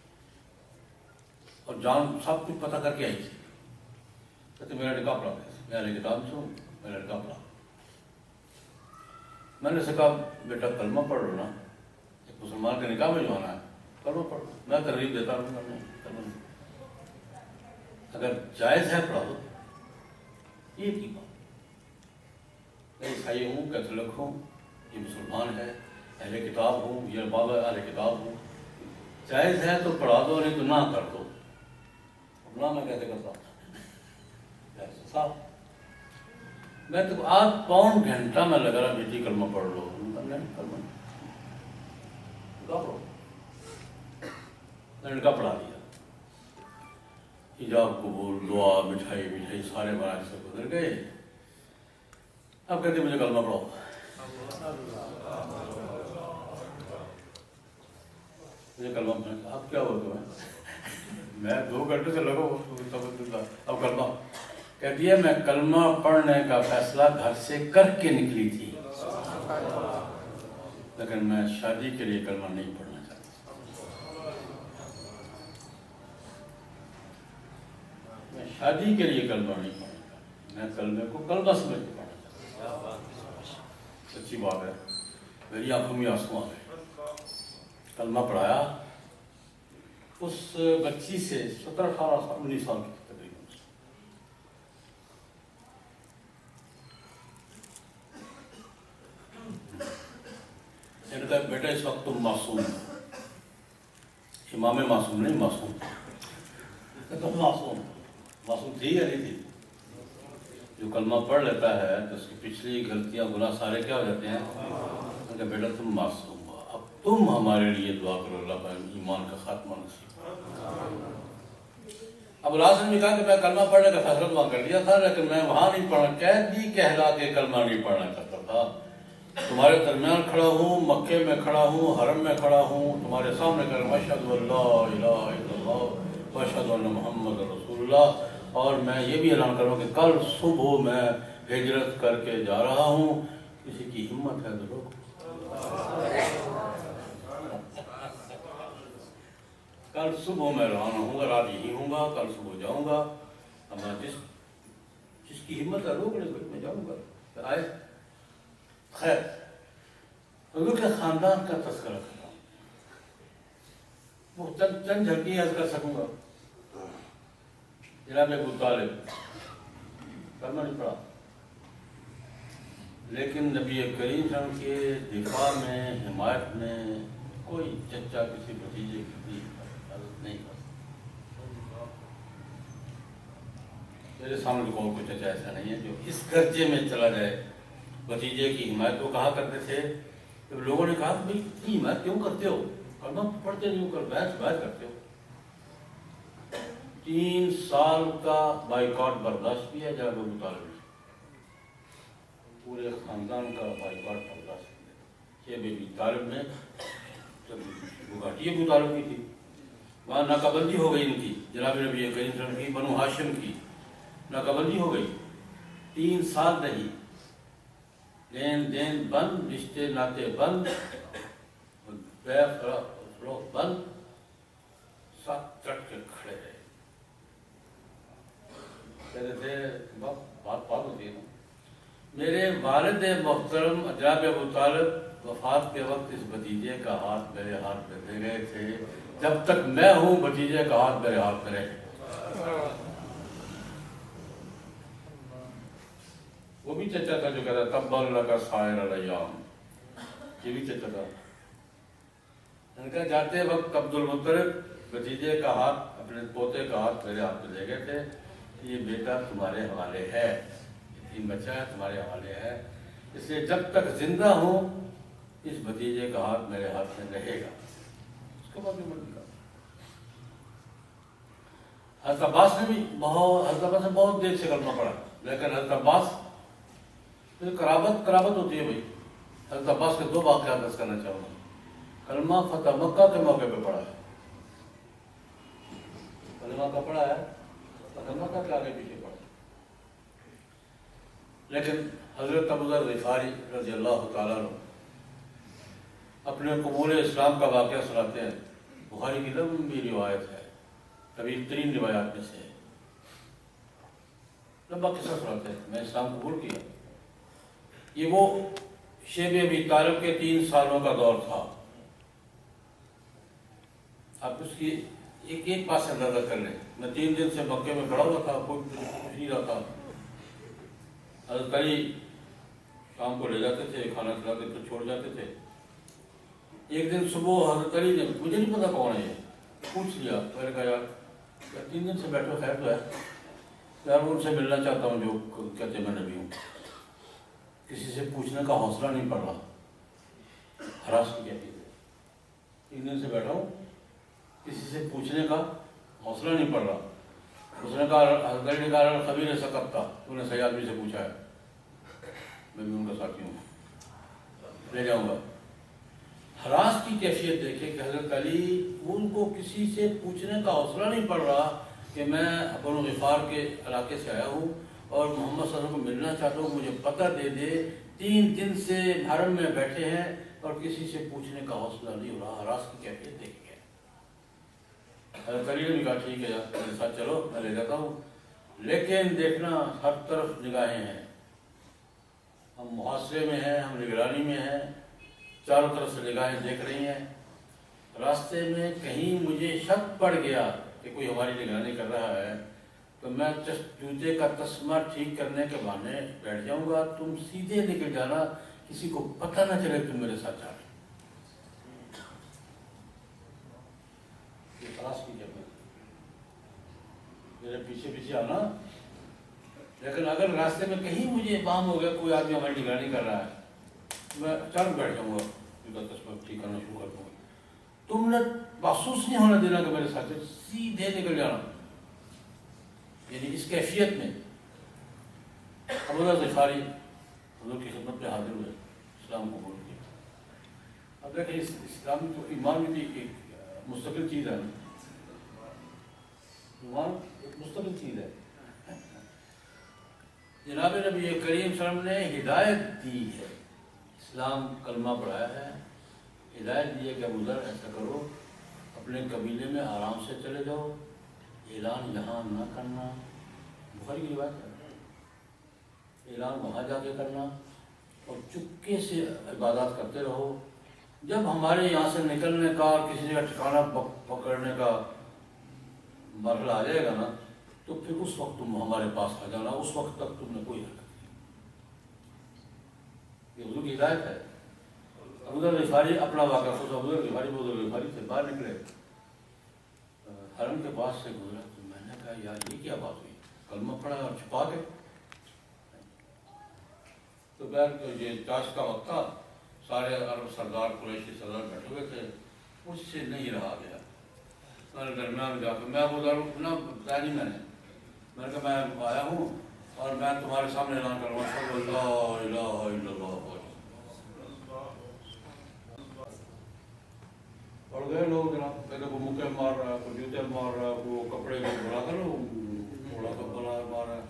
اور جان سب کچھ پتہ کر کے آئی تھی. کہتے میرا نکاح پڑھا، میں نے کتاب سے ہوں، میرا نکاح پڑھا. میں نے کہا بیٹا کلمہ پڑھ لو نا، ایک مسلمان کے نکاح میں جو آنا ہے کلمہ پڑھ لو. میں ترغیب دیتا ہوں کلمہ، اگر جائز ہے پڑھا دو. یہ کی بات، میں عیسائی ہوں، کیتھولک ہوں، یہ مسلمان ہے، اہل کتاب ہوں، یہ بابا اہل کتاب ہوں، جائز ہے تو پڑھا دو، نہیں تو نہ کر دو. نہ میں کیسے کرتا ہوں صاحب، میں تو آج 1.25 گھنٹہ میں لگا رہا بیٹی کلمہ پڑھ لو. کلمہ پڑھو. میں نے کہا پڑھا دیا. حجاب قبول، دعا، مٹھائی سارے مراحل سے گزر گئے. اب کہتے مجھے کلمہ پڑھو. مجھے کلمہ پڑھا. اب کیا ہوا تمہیں؟ میں 2 گھنٹے سے لگا اب کلمہ کہہ دیا. میں کلمہ پڑھنے کا فیصلہ گھر سے کر کے نکلی تھی، لیکن میں شادی کے لیے کلمہ نہیں پڑھنا چاہتا. میں شادی کے لیے کلمہ نہیں پڑھنا چاہتا. میں کلمے کو کلمہ سمجھ کے پڑھنا چاہتا. سچی بات ہے، میری آنکھوں میں آنسو آ گئے. کلمہ پڑھایا. اس بچی سے 17-18 سال 19 سال کی تقریباً. میں نے کہا بیٹا اس وقت تم معصوم ہو. امام معصوم نہیں، معصوم. تم معصوم تھی یا نہیں تھی؟ جو کلمہ پڑھ لیتا ہے تو اس کی پچھلی غلطیاں گناہ سارے کیا ہو جاتے ہیں. میں نے کہا بیٹا تم معصوم ہو، اب تم ہمارے لیے دعا کرو اللہ کا ایمان کا خاتمہ نصیب. اب لازم نے کہا کہ میں کلمہ پڑھنے کا فیصلہ وہاں کر لیا تھا، لیکن میں وہاں نہیں پڑھنا، قیدی کہلا کے کلمہ نہیں پڑھنا چاہتا تھا. تمہارے درمیان کھڑا ہوں، مکے میں کھڑا ہوں، حرم میں کھڑا ہوں، تمہارے سامنے کر اشہد ان لا الہ الا اللہ واشهد ان محمد رسول اللہ، اور میں یہ بھی اعلان کروں کہ کل صبح میں ہجرت کر کے جا رہا ہوں، کسی کی ہمت ہے تو روکو۔ کل صبح میں روانہ ہوں گا، رات یہی ہوں گا، کل صبح جاؤں گا، اب جس کی ہمت ہے روک لے، میں جاؤں گا۔ آئے خیر، حضور کے خاندان کا تذکرہ کر رہا ہوں، وہ چند جھلکی عرض کر سکوں گا۔ جناب ابو طالب کلمہ نہیں پڑھا، لیکن نبی کریم صلی اللہ علیہ وسلم کے دفاع میں، حمایت میں کوئی چچا کسی بھتیجے کی حفاظت نہیں کر سکتا۔ میرے سامنے کو کوئی چچا ایسا نہیں ہے جو اس درجے میں چلا جائے بھتیجے کی حمایت۔ وہ کہا کرتے تھے، جب لوگوں نے کہا کہ اتنی حمایت کیوں کرتے ہو، کلمہ پڑھتے نہیں ہو، کر بحث کرتے ہو۔ 3 سال کا بائیکاٹ برداشت کیا جناب ابو طالب نے، پورے خاندان کا بائیکاٹ برداشت کیا۔ یہ ابو طالب نے جب گھاٹی ابو طالب کی تھی، وہاں ناکہ بندی ہو گئی ان کی، جناب نبی کریم صلی اللہ علیہ وسلم کی، بنو ہاشم کی ناکہ بندی ہو گئی۔ 3 سال رہی، لین دین بند، رشتے ناطے بند، بے فروخت بند، سب چٹ کے کھڑے رہے۔ کہتے تھے بات ہوتی ہے نا، میرے والد محترم جناب ابو طالب وفات کے وقت اس بھتیجے کا ہاتھ میرے ہاتھ میں دے گئے تھے، جب تک میں ہوں بھتیجے کا ہاتھ میرے ہاتھ میں رہے۔ وہ بھی چچا تھا جو کہتا تب اللہ کا سائر الیام، یہ بھی چچا تھا۔ ان کا جاتے وقت عبد المطلب بھتیجے کا ہاتھ، اپنے پوتے کا ہاتھ میرے ہاتھ میں دے گئے تھے، یہ بیٹا تمہارے حوالے ہے، یتیم بچہ ہے تمہارے حوالے ہے، اس لیے جب تک زندہ ہوں اس بھتیجے کا ہاتھ میرے ہاتھ میں رہے گا۔ اس کے بعد بھی مر گیا۔ حضرت عباس نے بھی بہت دیر سے کلمہ پڑھا، لیکن حضرت عباس قرابت ہوتی ہے بھائی۔ حضرت عباس کے 2 واقعات درج کرنا چاہوں گا۔ کلمہ فتح مکہ کے موقع پہ پڑھا ہے، کلمہ کا پڑھا ہے، فتح مکہ کے آگے پیچھے پڑھا ہے۔ لیکن حضرت ابو ذر غفاری رضی اللہ تعالیٰ عنہ اپنے قبول اسلام کا واقعہ سناتے ہیں۔ بخاری کی لمبی روایت ہے، طویل ترین روایات میں سے لمبا قصہ سناتے ہیں، میں اسلام قبول کیا۔ یہ وہ شیب ابی طالب کے 3 سالوں کا دور تھا۔ آپ اس کی ایک بات سے اندازہ کر لیں، میں 3 دن سے مکے میں کھڑا ہوا تھا، کوئی کچھ نہیں رہا تھا۔ حضرت علی شام کو لے جاتے تھے، کھانا کھلاتے تھے، چھوڑ جاتے تھے۔ ایک دن صبح حضرت علی نے، مجھے نہیں پتا کون ہے، پوچھ لیا۔ میں نے کہا یار 3 دن سے بیٹھے خیر تو ہے یار، ان سے ملنا چاہتا ہوں جو کہتے میں نبی ہوں۔ کسی سے پوچھنے کا حوصلہ نہیں پڑ رہا، ہراس کی کہتی ہے، 3 دن سے بیٹھا ہوں، کسی سے پوچھنے کا حوصلہ نہیں پڑ رہا۔ اس نے کہا، حضرت علی نے کہا خبیر سقط تھا، تو نے صحیح آدمی سے پوچھا ہے، میں بھی ان کا ساتھی ہوں، لے جاؤں گا۔ ہراس کی کیفیت دیکھے کہ حضرت علی ان کو کسی سے پوچھنے کا حوصلہ نہیں پڑ رہا کہ میں بنو غفار کے علاقے سے آیا ہوں اور محمد صلی اللہ علیہ وسلم کو ملنا چاہتا ہوں، مجھے پتہ دے دے۔ 3 دن سے حرم میں بیٹھے ہیں اور کسی سے پوچھنے کا حوصلہ نہیں ہو رہا، ہراس کی کیفیت دیکھ گیا۔ حضرت علی نے کہا ٹھیک ہے یار میرے ساتھ چلو، میں لے جاتا ہوں، لیکن دیکھنا ہر طرف نگاہیں ہیں، ہم محاصرے میں ہیں، ہم نگرانی میں ہیں، چاروں طرف سے نگاہیں دیکھ رہی ہیں۔ راستے میں کہیں مجھے شک پڑ گیا کہ کوئی ہماری نگرانی کر رہا ہے تو میں جوتے کا تسمہ ٹھیک کرنے کے بہانے بیٹھ جاؤں گا، تم سیدھے نکل جانا، کسی کو پتہ نہ چلے تم میرے ساتھ جا رہے۔ یہ خلاص کی جگہ میرے پیچھے پیچھے آنا، لیکن اگر راستے میں کہیں مجھے بام ہو گیا کوئی آدمی ہماری نگرانی کر رہا ہے، میں اچانک بیٹھ جاؤں گا، جوتا تسمہ ٹھیک کرنا شروع کر دوں گا، تم نے محسوس نہیں ہونا دینا کہ میرے ساتھ سیدھے نکل جانا۔ یعنی اس کیفیت میں ابو ذر غفاری حضور کی خدمت میں حاضر ہوئے، اسلام قبول کیا۔ اب دیکھیں اسلام تو ایمان بھی ایک مستقل چیز ہے، ایمان ایک مستقل چیز ہے. جناب نبی کریم صلی اللہ علیہ وسلم نے ہدایت دی ہے. اسلام کلمہ پڑھایا ہے, ہدایت دی ہے کہ ابو ذر ایسا کرو, اپنے قبیلے میں آرام سے چلے جاؤ, اعلان یہاں نہ کرنا. بخاری کی روایت ہے, اعلان وہاں جا کے کرنا اور چپکے سے عبادات کرتے رہو. جب ہمارے یہاں سے نکلنے کا اور کسی جگہ ٹھکانا پکڑنے کا مرحلہ آ جائے گا نا, تو پھر اس وقت تم ہمارے پاس آ جانا, اس وقت تک تم نے کوئی حرکت نہیں. یہ حضور کی ہدایت ہے. ابو ذر غفاری اپنا واقعہ خود ابو ذر غفاری سے باہر نکلے, حرم کے پاس سے گزرا, تو میں نے کہا یار یہ کیا بات ہوئی, کلمہ پڑھا اور چھپا کے. تو بہر یہ چاش کا وقت تھا, سارے عرب سردار قریشی سردار بیٹھے ہوئے تھے, اس سے نہیں رہا گیا. میں نے درمیان جا کے, میں ابو ذر نہ بتایا نہیں, میں نے کہا میں آیا ہوں اور میں تمہارے سامنے اعلان کروں گا لا الہ الا اللہ. اور گئے لوگ جناب, کہتے وہ مکے مار رہا ہے, کوئی جوتے مار رہا ہے, وہ کپڑے کو بڑا کر تھوڑا سا بنا مار رہا ہے.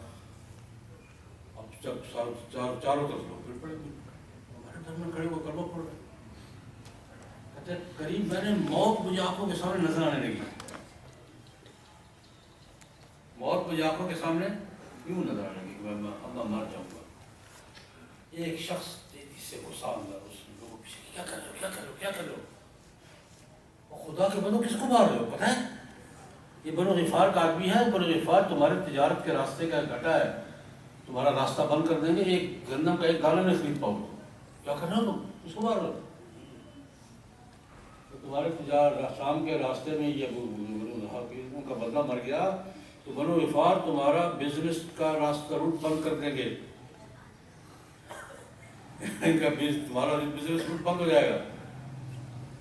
اب چاروں طرف لوگ پھر پڑے, ہمارے گھر میں کھڑے وہ کلمہ پڑھ رہے. کہتے قریب میں نے موت مجھے آنکھوں کے سامنے نظر آنے لگی, موت مجھے آنکھوں کے سامنے کیوں نظر آنے لگی, میں اب میں مر جاؤں گا. ایک شخص تیزی سے غصہ اندر, اس لوگوں کو پیچھے کیا کر رہے ہو, کیا کر رہے ہو, کیا کر رہے ہو, خدا کے بندو کس کو مار رہے ہو, پتہ ہے یہ بنو غفار کا آدمی ہے, بنو غفار تمہارے تجارت کے راستے کا گھٹا ہے, تمہارا راستہ بند کر دیں گے, ایک گندم کا ایک دانہ نہیں خرید پاؤ گے, کیا کر رہے ہو تم, کس کو مار رہے ہو. تمہارے تجارت شام کے راستے میں یہ ان کا بدلہ مر گیا, تو بنو غفار تمہارا بزنس کا راستہ روٹ بند کر دیں گے, ان کا تمہارا بزنس روٹ بند ہو جائے گا.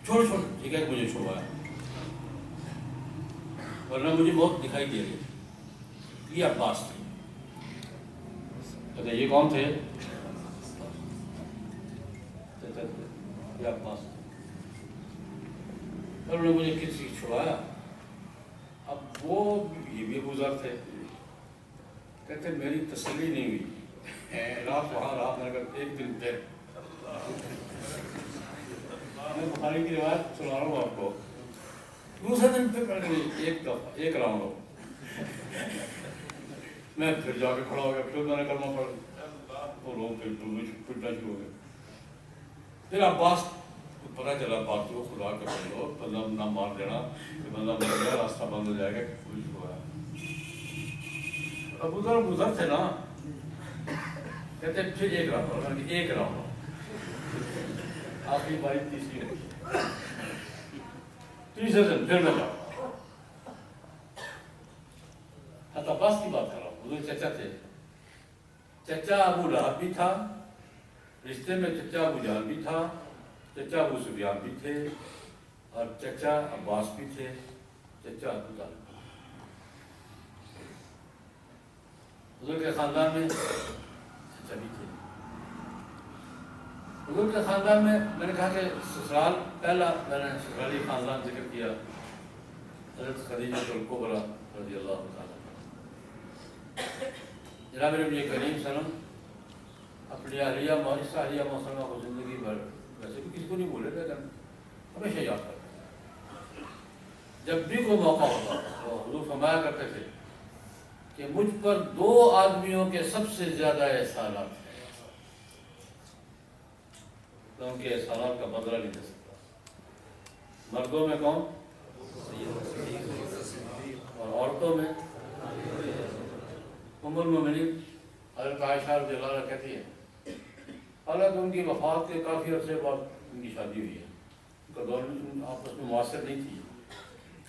چھوڑ ٹھیک ہے مجھے چھوڑوایا, ورنہ مجھے موت دکھائی دے رہی. یہ عباس تھے. کہتے یہ کون تھے, یہ عباس تھے. اور انہوں نے مجھے کسی چھوڑایا. اب وہ یہ بھی ابو ذر تھے. کہتے میری تسلی نہیں ہوئی, رات وہاں رات میں اگر ایک دن تھے. میں بخاری کی روایت سنا رہا ہوں آپ کو. دوسرے دن پھر ایک راؤنڈ ہو, میں پھر جا کے کھڑا ہو گیا, پھر میں نے کلمہ پڑھا, وہ لوگ پھر پھٹنا شروع ہو گئے. پھر عباس کو پتہ چلا بات کو, خدا کے بندو بندہ نہ مار دینا, کہ بندہ مر گیا راستہ بند ہو جائے گا, پولیس ہوا. ابو ذر تھے نا, کہتے پھر ایک راؤنڈ آخری باری تیسری دن پھر میں جاؤں. عباس کی بات کر رہا ہوں, حضور چچا تھے. چچا ابو لہب بھی تھا, رشتے میں چچا ابو جہل بھی تھا, چچا ابو سفیان بھی تھے, اور چچا عباس بھی تھے, چچا ابو طالب. حضور کے خاندان میں چچا بھی تھے. حضور کے خاندان میں نے کہا کہ سسرال, پہلا میں نے سسرالی خاندان ذکر کیا, حضرت خدیجہ الکبریٰ رضی اللہ تعالیٰ. جناب نبی کریم صلی اللہ علیہ وسلم اپنی اہلیہ مسلمہ کو زندگی بھر ویسے بھی کسی کو نہیں بولے, لیکن ہمیشہ یاد کرتے. جب بھی کوئی موقع ہوتا تو حضور فرمایا کرتے تھے کہ مجھ پر دو آدمیوں کے سب سے زیادہ احسانات ہیں, تو ان کے احسانات کا بدلہ نہیں دے سکتا. مردوں میں کون, اور عورتوں میں ام المومنین حضرت عائشہ رضی اللہ عنہا کہتی ہے, حالانکہ ان کی وفات کے کافی عرصے بعد ان کی شادی ہوئی ہے, ان کا دور آپس میں مؤثر نہیں تھی,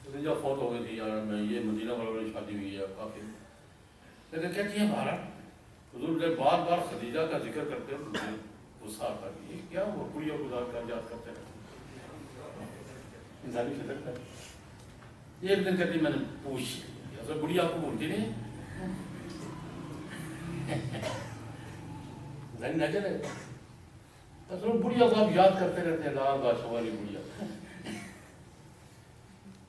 خدیجہ فوت ہو گئی تھی, میں یہ مدینہ والوں کی شادی ہوئی ہے کافی. لیکن کہتی ہے بھارا حضور جب بار بار خدیجہ کا ذکر کرتے ہیں غصہ آتا ہے, یہ کیا وہ بڑھیا گزار کر یاد کرتے ہیں, انسانی فطرت ہے. ایک دن کہتی میں نے پوچھ, بڑھیا آپ کو بولتی نہیں نہ چلے, بڑھیا کو آپ یاد کرتے رہتے ہیں, لال بادشاہ والی بڑھیا.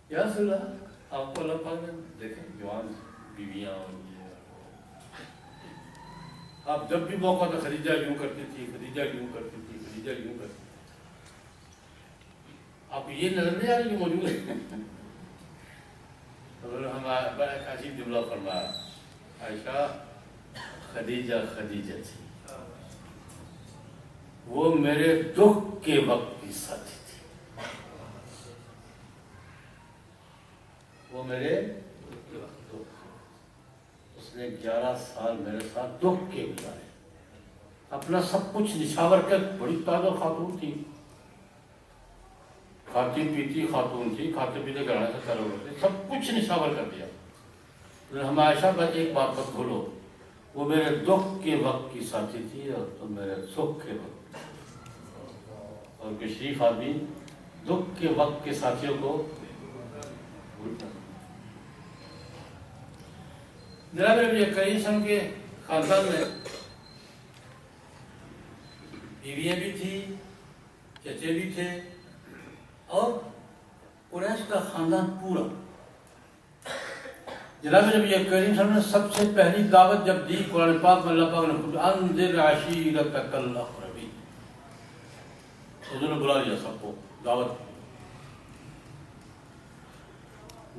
یا رسول اللہ آپ کو اللہ پاک نے دیکھیں جوان بیویاں اور آپ جب بھی موقع تھا خدیجہ یوں کرتی تھی، خدیجہ یوں کرتی تھی، خدیجہ یوں کرتی تھی. آپ کو یہ نظر نہیں آ رہی جو موجود ہے؟ ہم بڑا ایک عجیب جملہ فرمایا، عائشہ خدیجہ خدیجہ تھی، وہ میرے دکھ کے وقت کی ساتھی تھی. وہ میرے اس نے 11 سال میرے ساتھ دکھ کے گزارے، اپنا سب کچھ نچھاور کر. بڑی تازہ خاتون تھی، کھاتی پیتی خاتون تھی، کھاتے پیتے گھرانے سے تعلق رکھتے، سب کچھ نچھاور کر دیا. ہم عائشہ بس ایک بات مت بھولو، وہ میرے دکھ کے وقت کی ساتھی تھی اور تم میرے سکھ کے وقت. اور کوئی شریف آدمی دکھ کے وقت کے ساتھیوں کو بھولتا. جناب نبی کریم صلی اللہ علیہ وسلم کے خاندان میں بیویاں بھی تھی، چچے بھی تھے، اور قریش کا خاندان پورا. جناب نبی کریم صلی اللہ علیہ وسلم نے سب سے پہلی دعوت جب دی قرآن پاک میں اللہ پاک نے انذر عشیرتک الاقربین، حضور نے بلا لیا سب کو دعوت.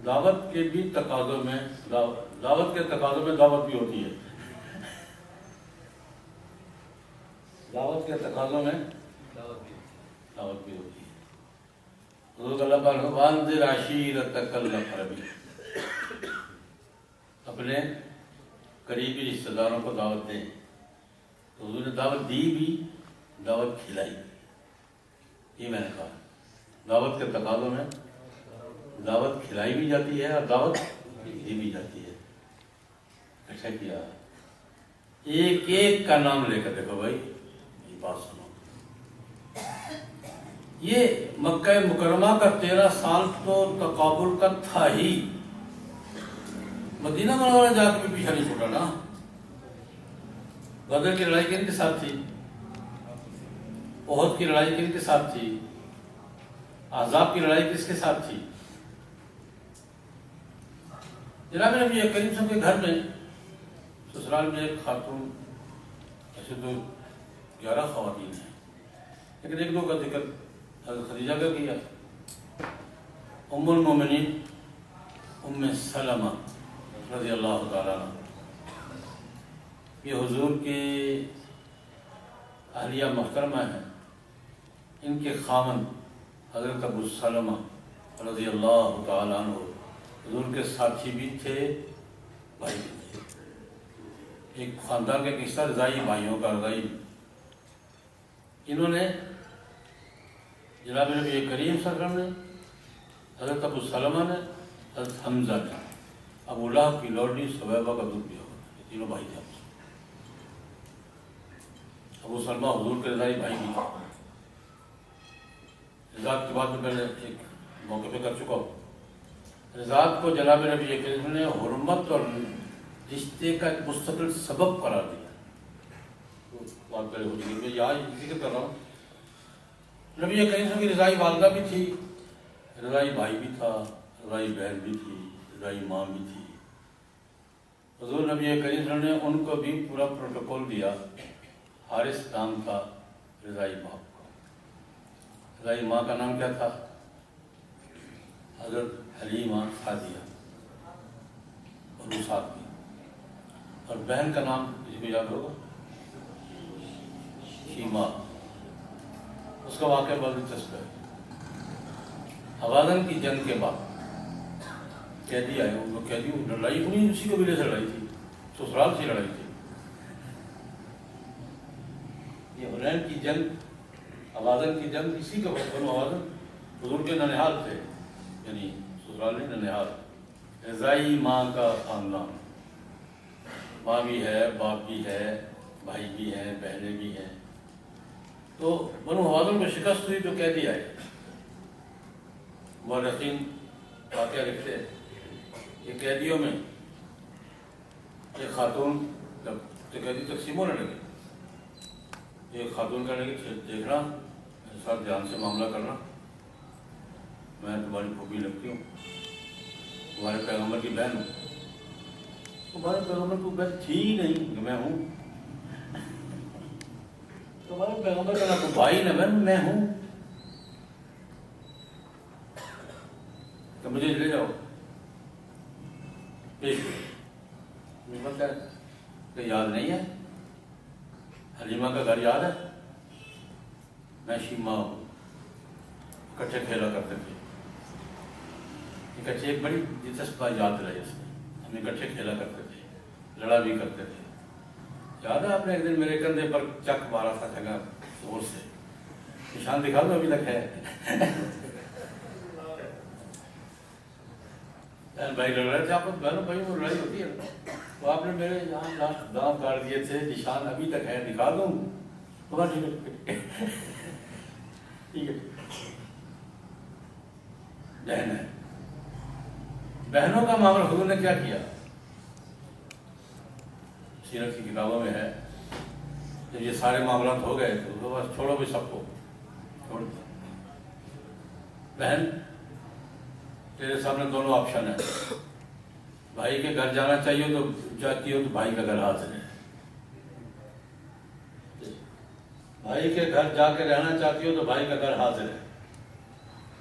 دعوت کے بھی تقاضوں میں دعوت کے تقاضوں میں دعوت بھی ہوتی ہے. دعوت کے تقاضوں میں دعوت بھی ہوتی ہے. حضور اللہ پاک نے انذر عشیرتک الاقربین، اپنے قریبی رشتہ داروں کو دعوت دیں. حضور نے دعوت دی بھی، دعوت کھلائی. یہ میں نے کہا دعوت کے تقاضوں میں دعوت کھلائی بھی جاتی ہے اور دعوت دی بھی جاتی ہے. اچھا کیا، ایک ایک کا نام لے کر دیکھو بھائی، یہ بات سنو. یہ مکہ مکرمہ کا 13 سال تو تقابل کا تھا ہی، مدینہ منورہ جا کے بھی پیچھا نہیں چھوٹا نا. بدر کی لڑائی کن کے ساتھ تھی؟ احد کی لڑائی کن کے ساتھ تھی؟ احزاب کی لڑائی کس کے ساتھ تھی؟ جناب نبی کریم صلی اللہ علیہ وسلم کے گھر میں سسرال میں ایک خاتون، ایسے تو 11 خواتین ہیں لیکن ایک دو کا ذکر حضرت خدیجہ کا کیا. ام المومنین ام سلمہ رضی اللہ تعالیٰ عنہ، یہ حضور کی اہلیہ محترمہ ہیں. ان کے خاوند حضرت ابو سلمہ رضی اللہ تعالیٰ عنہ حضور کے ساتھی بھی تھے، بھائی بھی تھے. ایک خاندان کا قصہ رضائی بھائیوں کا. رضائی انہوں نے جناب نبی کریم صلی اللہ علیہ وسلم نے، حضرت ابو سلمہ نے، حضرت حمزہ نے، ابو لہب کی لوڈی سویبہ کا دودھ پیا. یہ تینوں بھائی تھے. ابو سلمہ حضور کے رضائی بھائی بھی تھے. رضاعت کی بات میں پہلے ایک موقع پہ کر چکا ہوں. رضاعت کو جناب نبی کریم نے حرمت اور رشتے کا ایک مستقل سبب قرار دیا. بات پہلے ہو چکی، میں یہاں ذکر کر رہا ہوں. نبی کریم کی رضائی والدہ بھی تھی، رضائی بھائی بھی تھا، رضائی بہن بھی تھی، رضائی ماں بھی تھی. حضور نبی کریم نے ان کو بھی پورا پروٹوکول دیا. حارث نام تھا رضائی باپ کا. رضائی ماں کا نام کیا تھا؟ حضرت حلیمہ سعدیہ، اور وہ ساتھ بھی. اور بہن کا نام کسی کو یاد ہوگا؟ شیما. اس کا واقعہ بہت دلچسپ ہے. حوازن کی جنگ کے بعد قیدی آئے. ان کو قیدی لڑائی ہوئی، اسی قبیلے سے لڑائی تھی، سسرال سے لڑائی تھی. یہ حنین کی جنگ، حوازن کی جنگ، اسی کا بنو حوازن حضور کے ننہال تھے، یعنی سسرال نہیں ننہال. رضائی ماں کا خاندان، ماں بھی ہے، باپ بھی ہے، بھائی بھی ہیں، بہنیں بھی ہیں. تو بنو حوازن کو شکست ہوئی تو قیدی آئے. مورخین واقعہ لکھتے ہیں کہ قیدیوں میں ایک خاتون، جب قیدی تقسیم ہونے لگے، ایک خاتون کہنے لگی دیکھنا میرے ساتھ دھیان سے معاملہ کرنا، میں تمہاری پھوپھی لگتی ہوں. تمہارے پیغمبر کی بہن ہوں. تمہارے پیغمبر کو بہن تھی ہی نہیں کہ میں ہوں. تمہارے پیغمبر کا نہ بھائی نہ بہن، میں ہوں. تو مجھے لے جاؤ پیش کرو. کہ یاد نہیں ہے؟ حلیمہ کا گھر یاد ہے؟ میں شیما اکٹھے کھیلا کرتے تھے. اکٹھے ایک بڑی دلچسپ بات یاد دلائی اس نے. ہم اکٹھے کھیلا کرتے تھے، لڑا بھی کرتے تھے. یاد ہے آپ نے ایک دن میرے کندھے پر چک مارا تھا جگہ زور سے؟ نشان دکھا دو، ابھی تک ہے. بھائی لڑ رہے تھے آپ بہنوں بھائی، وہ لڑائی ہوتی ہے. تو آپ نے میرے یہاں دانت کاٹ دیے تھے، نشان ابھی تک ہے، دکھا دوں؟ ٹھیک ہے. بہن ہے. بہنوں کا معاملہ حضور نے کیا کیا؟ سیرت کی کتابوں میں ہے. جب یہ سارے معاملات ہو گئے تو بس چھوڑو بھی سب کو، چھوڑ دو. بہن تیرے سامنے دونوں آپشن ہیں. بھائی کے گھر جانا چاہیے تو جاتی ہو تو بھائی کا گھر حاضر ہے. بھائی کے گھر جا کے رہنا چاہتی ہو تو بھائی کا گھر حاضر ہے،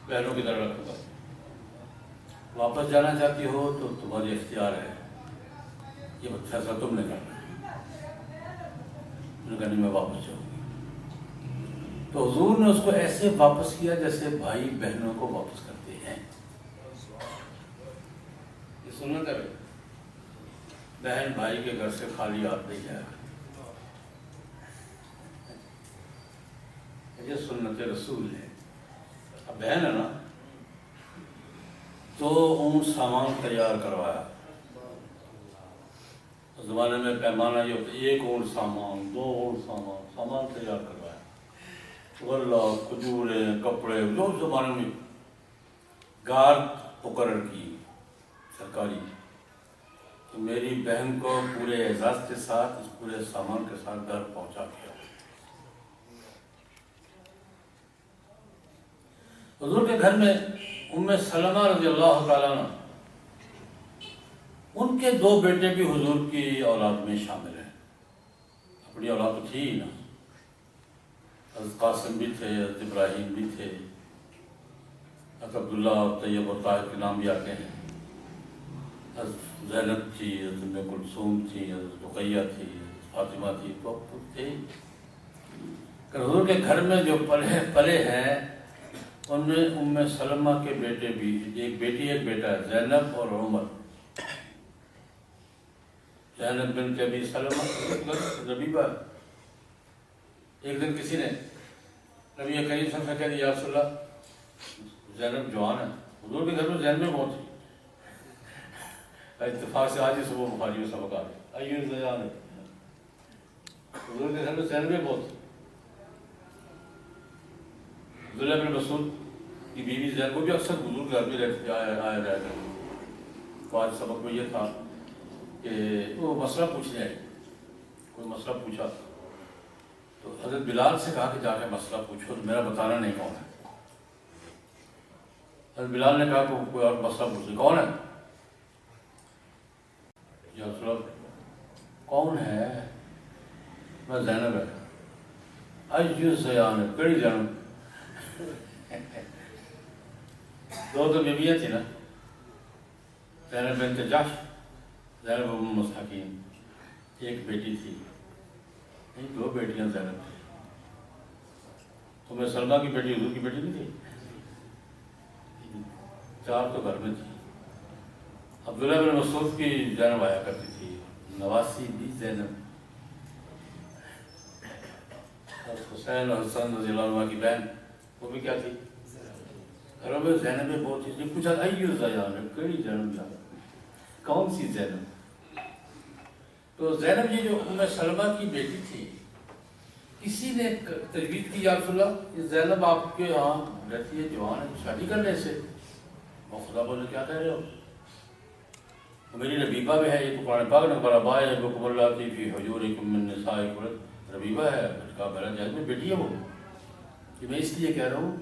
بہنوں کی طرح رکھو گا. واپس جانا چاہتی ہو تو تمہاری اختیار ہے، یہ فیصلہ تم نے کرنا ہے. انہوں نے کہا نہیں میں واپس جاؤں گی. تو حضور نے اس کو ایسے واپس کیا جیسے بھائی بہنوں کو واپس کرتے ہیں. یہ سننا کرے، بہن بھائی کے گھر سے خالی ہاتھ نہیں جائے. یہ سنت رسول ہے. اب بہن ہے نا، تو اون سامان تیار کروایا. اس زمانے میں پیمانہ یہ ہوتا، ایک اونٹ سامان، دو اونٹ سامان تیار کروایا. غلہ، کھجورے، کپڑے، جو اس زمانے میں گارد مقرر کی سرکاری، تو میری بہن کو پورے اعزاز کے ساتھ اس پورے سامان کے ساتھ گھر پہنچا دیا. حضور کے گھر میں ام سلمہ رضی اللہ تعالیٰ عنہ، ان کے دو بیٹے بھی حضور کی اولاد میں شامل ہیں. اپنی اولاد تو تھی ہی نا. حضرت قاسم بھی تھے، حضرت ابراہیم بھی تھے، حضرت عبداللہ اور طیب اور طاہر کے نام بھی آتے ہیں. حضرت زینب تھی، حضرت ام کلثوم تھی، حضرت رقیہ تھی، حضرت فاطمہ تھی. تو تھے. حضور کے گھر میں جو پلے ہیں ان میں ام سلمہ کے بیٹے بھی، ایک بیٹی ایک بیٹا ہے، زینب اور عمر. زینب بنت ابی سلمہ ربیبہ. ایک دن کسی نے نبی کریم صلی اللہ علیہ وسلم سے کہہ دیا، یا رسول اللہ زینب جوان ہے. حضور کے گھر میں زینبیں بہت تھی. اتفاق سے آج ہی صبح بخاری میں سبق آ گیا، ایو زیان ہے. حضور کے گھر میں زینبیں بہت تھی. عبداللہ بن مسعود کی بیوی زینب کو بھی اکثر حضور کے گھر میں رہتے آیا جایا کرتے. تو آج سبق میں یہ تھا کہ وہ مسئلہ پوچھنے آئے. کوئی مسئلہ پوچھا تو حضرت بلال سے کہا کہ جا کے مسئلہ پوچھو، تو میرا بتانا نہیں کون ہے. حضرت بلال نے کہا کہ کوئی اور مسئلہ پوچھے. کون ہے؟ یا رسول اللہ کون ہے؟ میں زینب ہے. ایو زیان ہے، کڑی زینب. دو تو بیویاں تھی نا، زینب بنت جحش، زینب ام مساکین. ایک بیٹی تھی، نہیں دو بیٹیاں زینب تھی. ام سلمہ کی بیٹی حضور کی بیٹی نہیں تھی، چار تو گھر میں تھی. عبداللہ بن مسعود کی زینب آیا کرتی تھی، نواسی بھی زینب. حسین اور حسن رضی اللہ عنہ کی بہن وہ بھی کیا تھی؟ گھروں میں زینبیں بہت تھی. پوچھا ایو زیان ہے، کیڑی زینب جان، کون سی زینب؟ تو زینب یہ جو ام سلمہ کی بیٹی تھی، کسی نے تجویز کی، یا رسول اللہ یہ زینب آپ کے یہاں رہتی ہے، جوان ہے، شادی کر لیں سے. وہ خدا بولے کیا کہہ رہے ہو؟ میری ربیبہ بھی ہے، یہ تو قرآن پاک نے برابا ہے بکم اللہ کی فی حجورکم من نسائکم. ربیبہ ہے، اس کا بہرا جائز میں بیٹی ہے. وہ کہ میں اس لیے کہہ رہا ہوں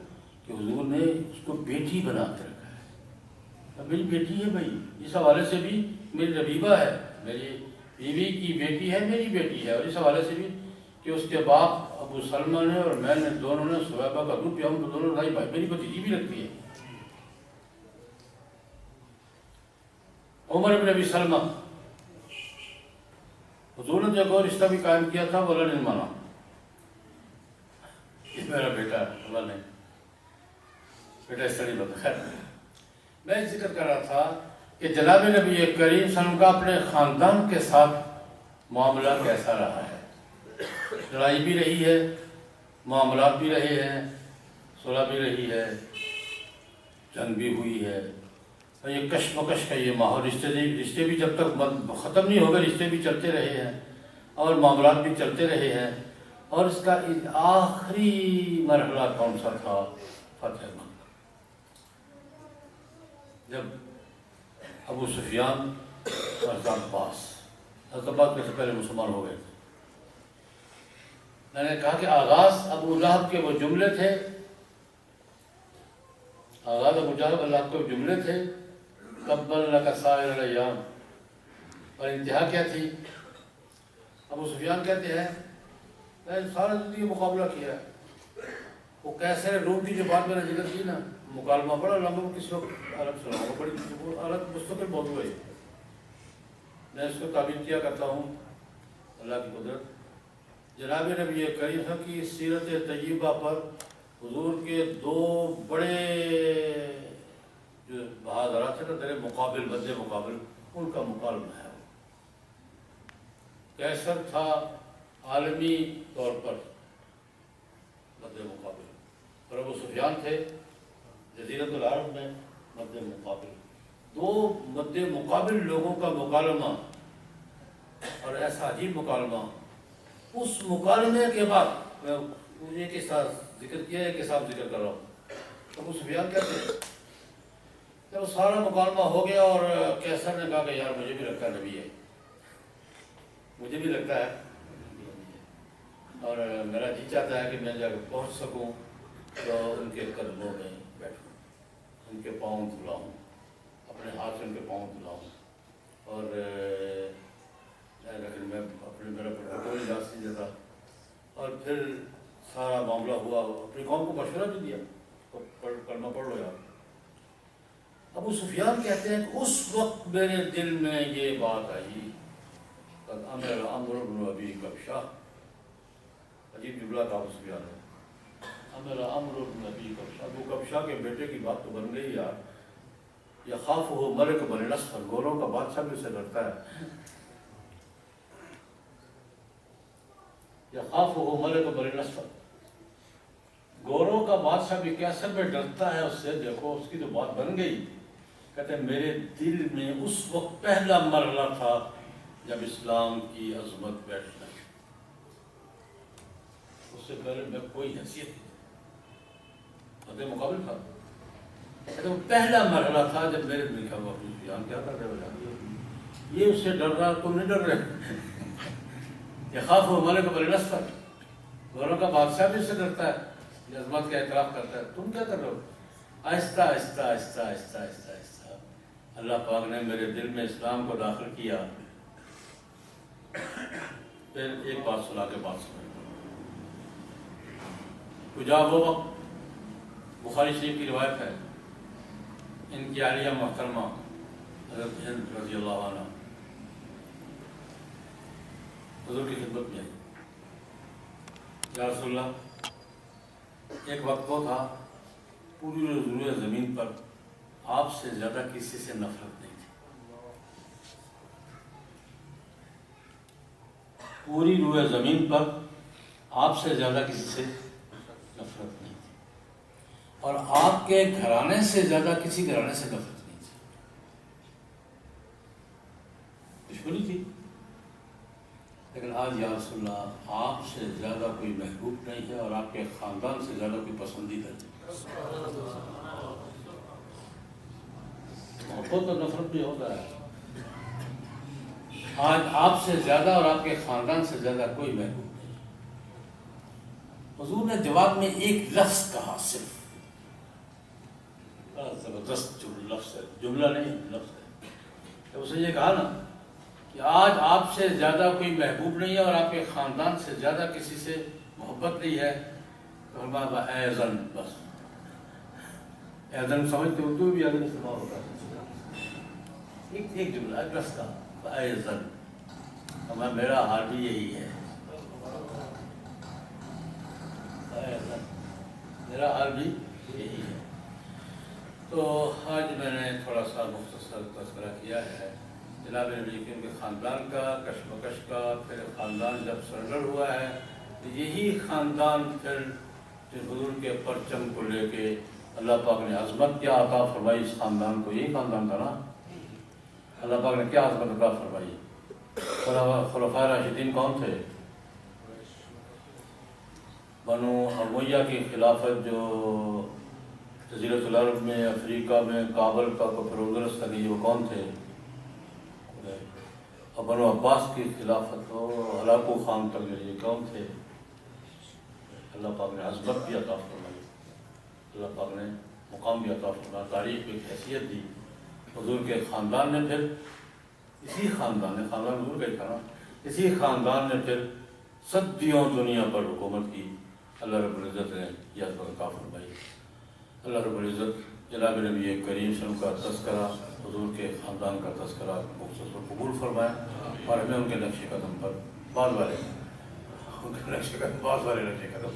کہ حضور نے اس کو بیٹی بنا کے رکھا ہے. میری بیٹی ہے بھائی، اس حوالے سے بھی میری ربیبہ ہے، میری بیوی کی بیٹی ہے، میری بیٹی ہے، اور اس حوالے سے بھی کہ اس کے باپ ابو سلمہ نے اور میں نے دونوں نے صحیبہ کا دودھ پیا، ہم تو دونوں بھائی بھائی، میری بھتیجی بھی لگتی ہے عمر بن ابی سلمہ۔ حضور نے جو رشتہ بھی قائم کیا تھا وہ اللہ نے مانا، یہ میرا بیٹا اللہ نے بیٹا اس طرح بتا۔ خیر میں ذکر کر رہا تھا کہ جناب نبی کریم صلی اللہ علیہ وسلم کا اپنے خاندان کے ساتھ معاملہ کیسا رہا ہے۔ لڑائی بھی رہی ہے، معاملات بھی رہے ہیں، صلح بھی رہی ہے، جنگ بھی ہوئی ہے، اور یہ کشمکش کا یہ ماحول، رشتے بھی جب تک ختم نہیں ہو گئے رشتے بھی چلتے رہے ہیں اور معاملات بھی چلتے رہے ہیں۔ اور اس کا آخری مرحلہ کون سا تھا؟ فتح مکہ، جب ابو سفیان اور حضرت عباس سے پہلے مسلمان ہو گئے تھے۔ میں نے کہا کہ آغاز ابو لہب کے وہ جملے تھے، آغاز ابو لہب کے وہ جملے تھے، قبل لک سائر الایام، اور انتہا کیا تھی؟ ابو سفیان کہتے ہیں میں نے سارا زندگی مقابلہ کیا ہے، وہ کیسے روم کی جو بات میں نے ذکر کی نا، مکالمہ بڑا لمبا، کس وقت الگ سناؤں، بڑی الگ مستقل موضوع ہے، میں اس کو تعبیر کیا کرتا ہوں اللہ کی قدرت۔ جناب نبی کریم کی سیرت طیبہ پر حضور کے دو بڑے جو بہادرات ہیں نا، در مقابل مد مقابل، ان کا مکالمہ ہے۔ کیسر تھا عالمی طور پر مد مقابل، اور ابو سفیان تھے جزیرۃ العرب میں مد مقابل، دو مد مقابل لوگوں کا مکالمہ، اور ایسا عجیب مکالمہ۔ اس مکالمے کے بعد میں ایک کے ساتھ ذکر کیا، ایک کے ساتھ ذکر کر رہا ہوں۔ ابو سفیان کہتے ہیں جب سارا مکالمہ ہو گیا اور کیسر نے کہا کہ یار مجھے بھی لگتا ہے نبی ہے، مجھے بھی لگتا ہے، اور میرا جی چاہتا ہے کہ میں جا کے پہنچ سکوں تو ان کے قدموں میں بیٹھوں، ان کے پاؤں دھلاؤں، اپنے ہاتھ سے ان کے پاؤں دھلاؤں، اور لیکن میں اپنے میرا پروٹوکول اجازت نہیں دیتا۔ اور پھر سارا معاملہ ہوا، اپنی قوم کو مشورہ بھی دیا، کلمہ پڑھ لو یار۔ ابو سفیان کہتے ہیں کہ اس وقت میرے دل میں یہ بات آئی، قد امر عمرو بن ابی کبشہ، عجیب جملہ تھا ابو سفیان نے، امر عمرو بن ابی کبشہ، ابو کبشہ کے بیٹے کی بات تو بن گئی یار، یخافہ ملک بنی نصر، گوروں کا بادشاہ بھی اسے ڈرتا ہے، یخافہ ملک بنی نصر، گوروں کا بادشاہ بھی کیسے میں ڈرتا ہے اس سے۔ دیکھو اس کی تو بات بن گئی، کہتے ہیں میرے دل میں اس وقت پہلا مرحلہ تھا جب اسلام کی عظمت بیٹھنا، اس سے پہلے میں کوئی حیثیت نہیں، مد مقابل تھا، کہتے ہیں پہلا مرحلہ تھا جب میرے دل کا ابو سفیان کیا کر رہے ہو، یہ اس سے ڈر رہا، تم نہیں ڈر رہے، یخاف ملک بنی نصر، گوروں کا بادشاہ بھی اس سے ڈرتا ہے، یہ عظمت کا اعتراف کرتا ہے، تم کیا کر رہے ہو۔ آہستہ آہستہ آہستہ آہستہ آہستہ آہستہ اللہ پاک نے میرے دل میں اسلام کو داخل کیا۔ پھر ایک بات سنا کے بات سنا، کجا وہ وقت بخاری شریف کی روایت ہے، ان کی عالیہ محترمہ حضرت ہند رضی اللہ عنہ حضور کی خدمت میں، یا رسول اللہ، ایک وقت وہ تھا پوری روئے زمین پر آپ سے زیادہ کسی سے نفرت نہیں تھی، پوری روئے زمین پر آپ سے زیادہ کسی سے نفرت نہیں تھی، اور آپ کے گھرانے سے زیادہ کسی گھرانے سے نفرت نہیں تھی، دشمنی تھی، لیکن آج یا رسول اللہ آپ سے زیادہ کوئی محبوب نہیں ہے، اور آپ کے خاندان سے زیادہ کوئی پسندیدہ نہیں۔ محبت اور نفرت بھی ہوتا ہے، آج آپ سے زیادہ اور آپ کے خاندان سے زیادہ کوئی محبوب نہیں۔ حضور نے جواب میں ایک لفظ کہا صرف، بڑا زبردست لفظ ہے، جملہ نہیں لفظ ہے. جب اس نے یہ کہا نا کہ آج آپ سے زیادہ کوئی محبوب نہیں ہے اور آپ کے خاندان سے زیادہ کسی سے محبت نہیں ہے، تو فرمایا اے زن، بس اے زن سمجھتے اردو بھی اگر استعمال ہوتا ہے، ایک جملہ ہے بس کا اے زن. ہمارا میرا حال بھی یہی ہے، اے زن میرا حال بھی یہی ہے. تو آج میں نے تھوڑا سا مختصر تذکرہ کیا ہے جناب نبی کریم کے خاندان کا، کشمکش کا. پھر خاندان جب سرنڈر ہوا ہے تو یہی خاندان پھر حضور کے پرچم کو لے کے اللہ پاک نے عظمت کیا عطا فرمائی اس خاندان کو. یہی خاندان تھا نا، اللہ پاک نے کیا عظمت عطا فرمائی. خلفائے راشدین کون تھے؟ بنو امیہ کی خلافت جو جزیرۃ العرب میں، افریقہ میں، کابل کا پروگرس تک، یہ وہ کون تھے؟ اور بنو عباس کی خلافت تو ہلاکو خان تک یہ کون تھے؟ اللہ پاک نے عظمت بھی عطا فرمائی، اللہ پاک نے مقام بھی عطا فرمایا، تاریخ کی حیثیت دی. حضور کے خاندان نے پھر اسی خاندان نے، خاندان حضور کا ہی تھا نا، اسی خاندان نے پھر صدیوں دنیا پر حکومت کی. اللہ رب العزت نے یہ عظمت عطا فرمائی. اللہ رب العزت جناب نبی کریم صلی اللہ علیہ وسلم کا تذکرہ، حضور کے خاندان کا تذکرہ مختصر قبول فرمائے اور ہمیں ان کے نقش قدم پر بعض والے نقش قدم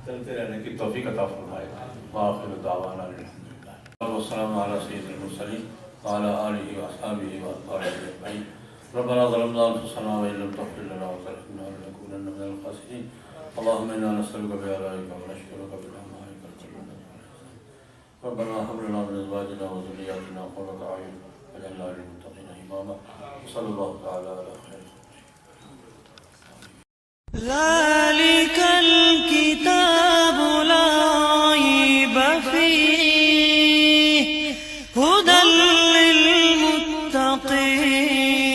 چلتے رہنے کی توفیق عطا فرمائے. وآخر دعوانا الحمدللہ والسلام علی سید المرسلین وعلی آلہ واصحابہ واتباعہ اجمعین. ربنا ظلمنا انفسنا وان لم تغفر لنا وترحمنا لنكونن من الخاسرین. اللهم انا نسألك بآلائك ونشكرك بأنعامك الكريمة. ربنا هب لنا من ازواجنا وذرياتنا قرة اعين واجعلنا للمتقين اماما. صلى الله تعالى على خير. ذلك الكتاب لا ريب فيه هدى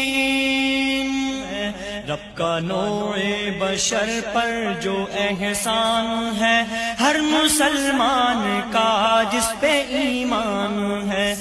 للمتقين. رب کا نوع بشر پر جو احسان ہے، ہر مسلمان کا جس پہ ایمان ہے.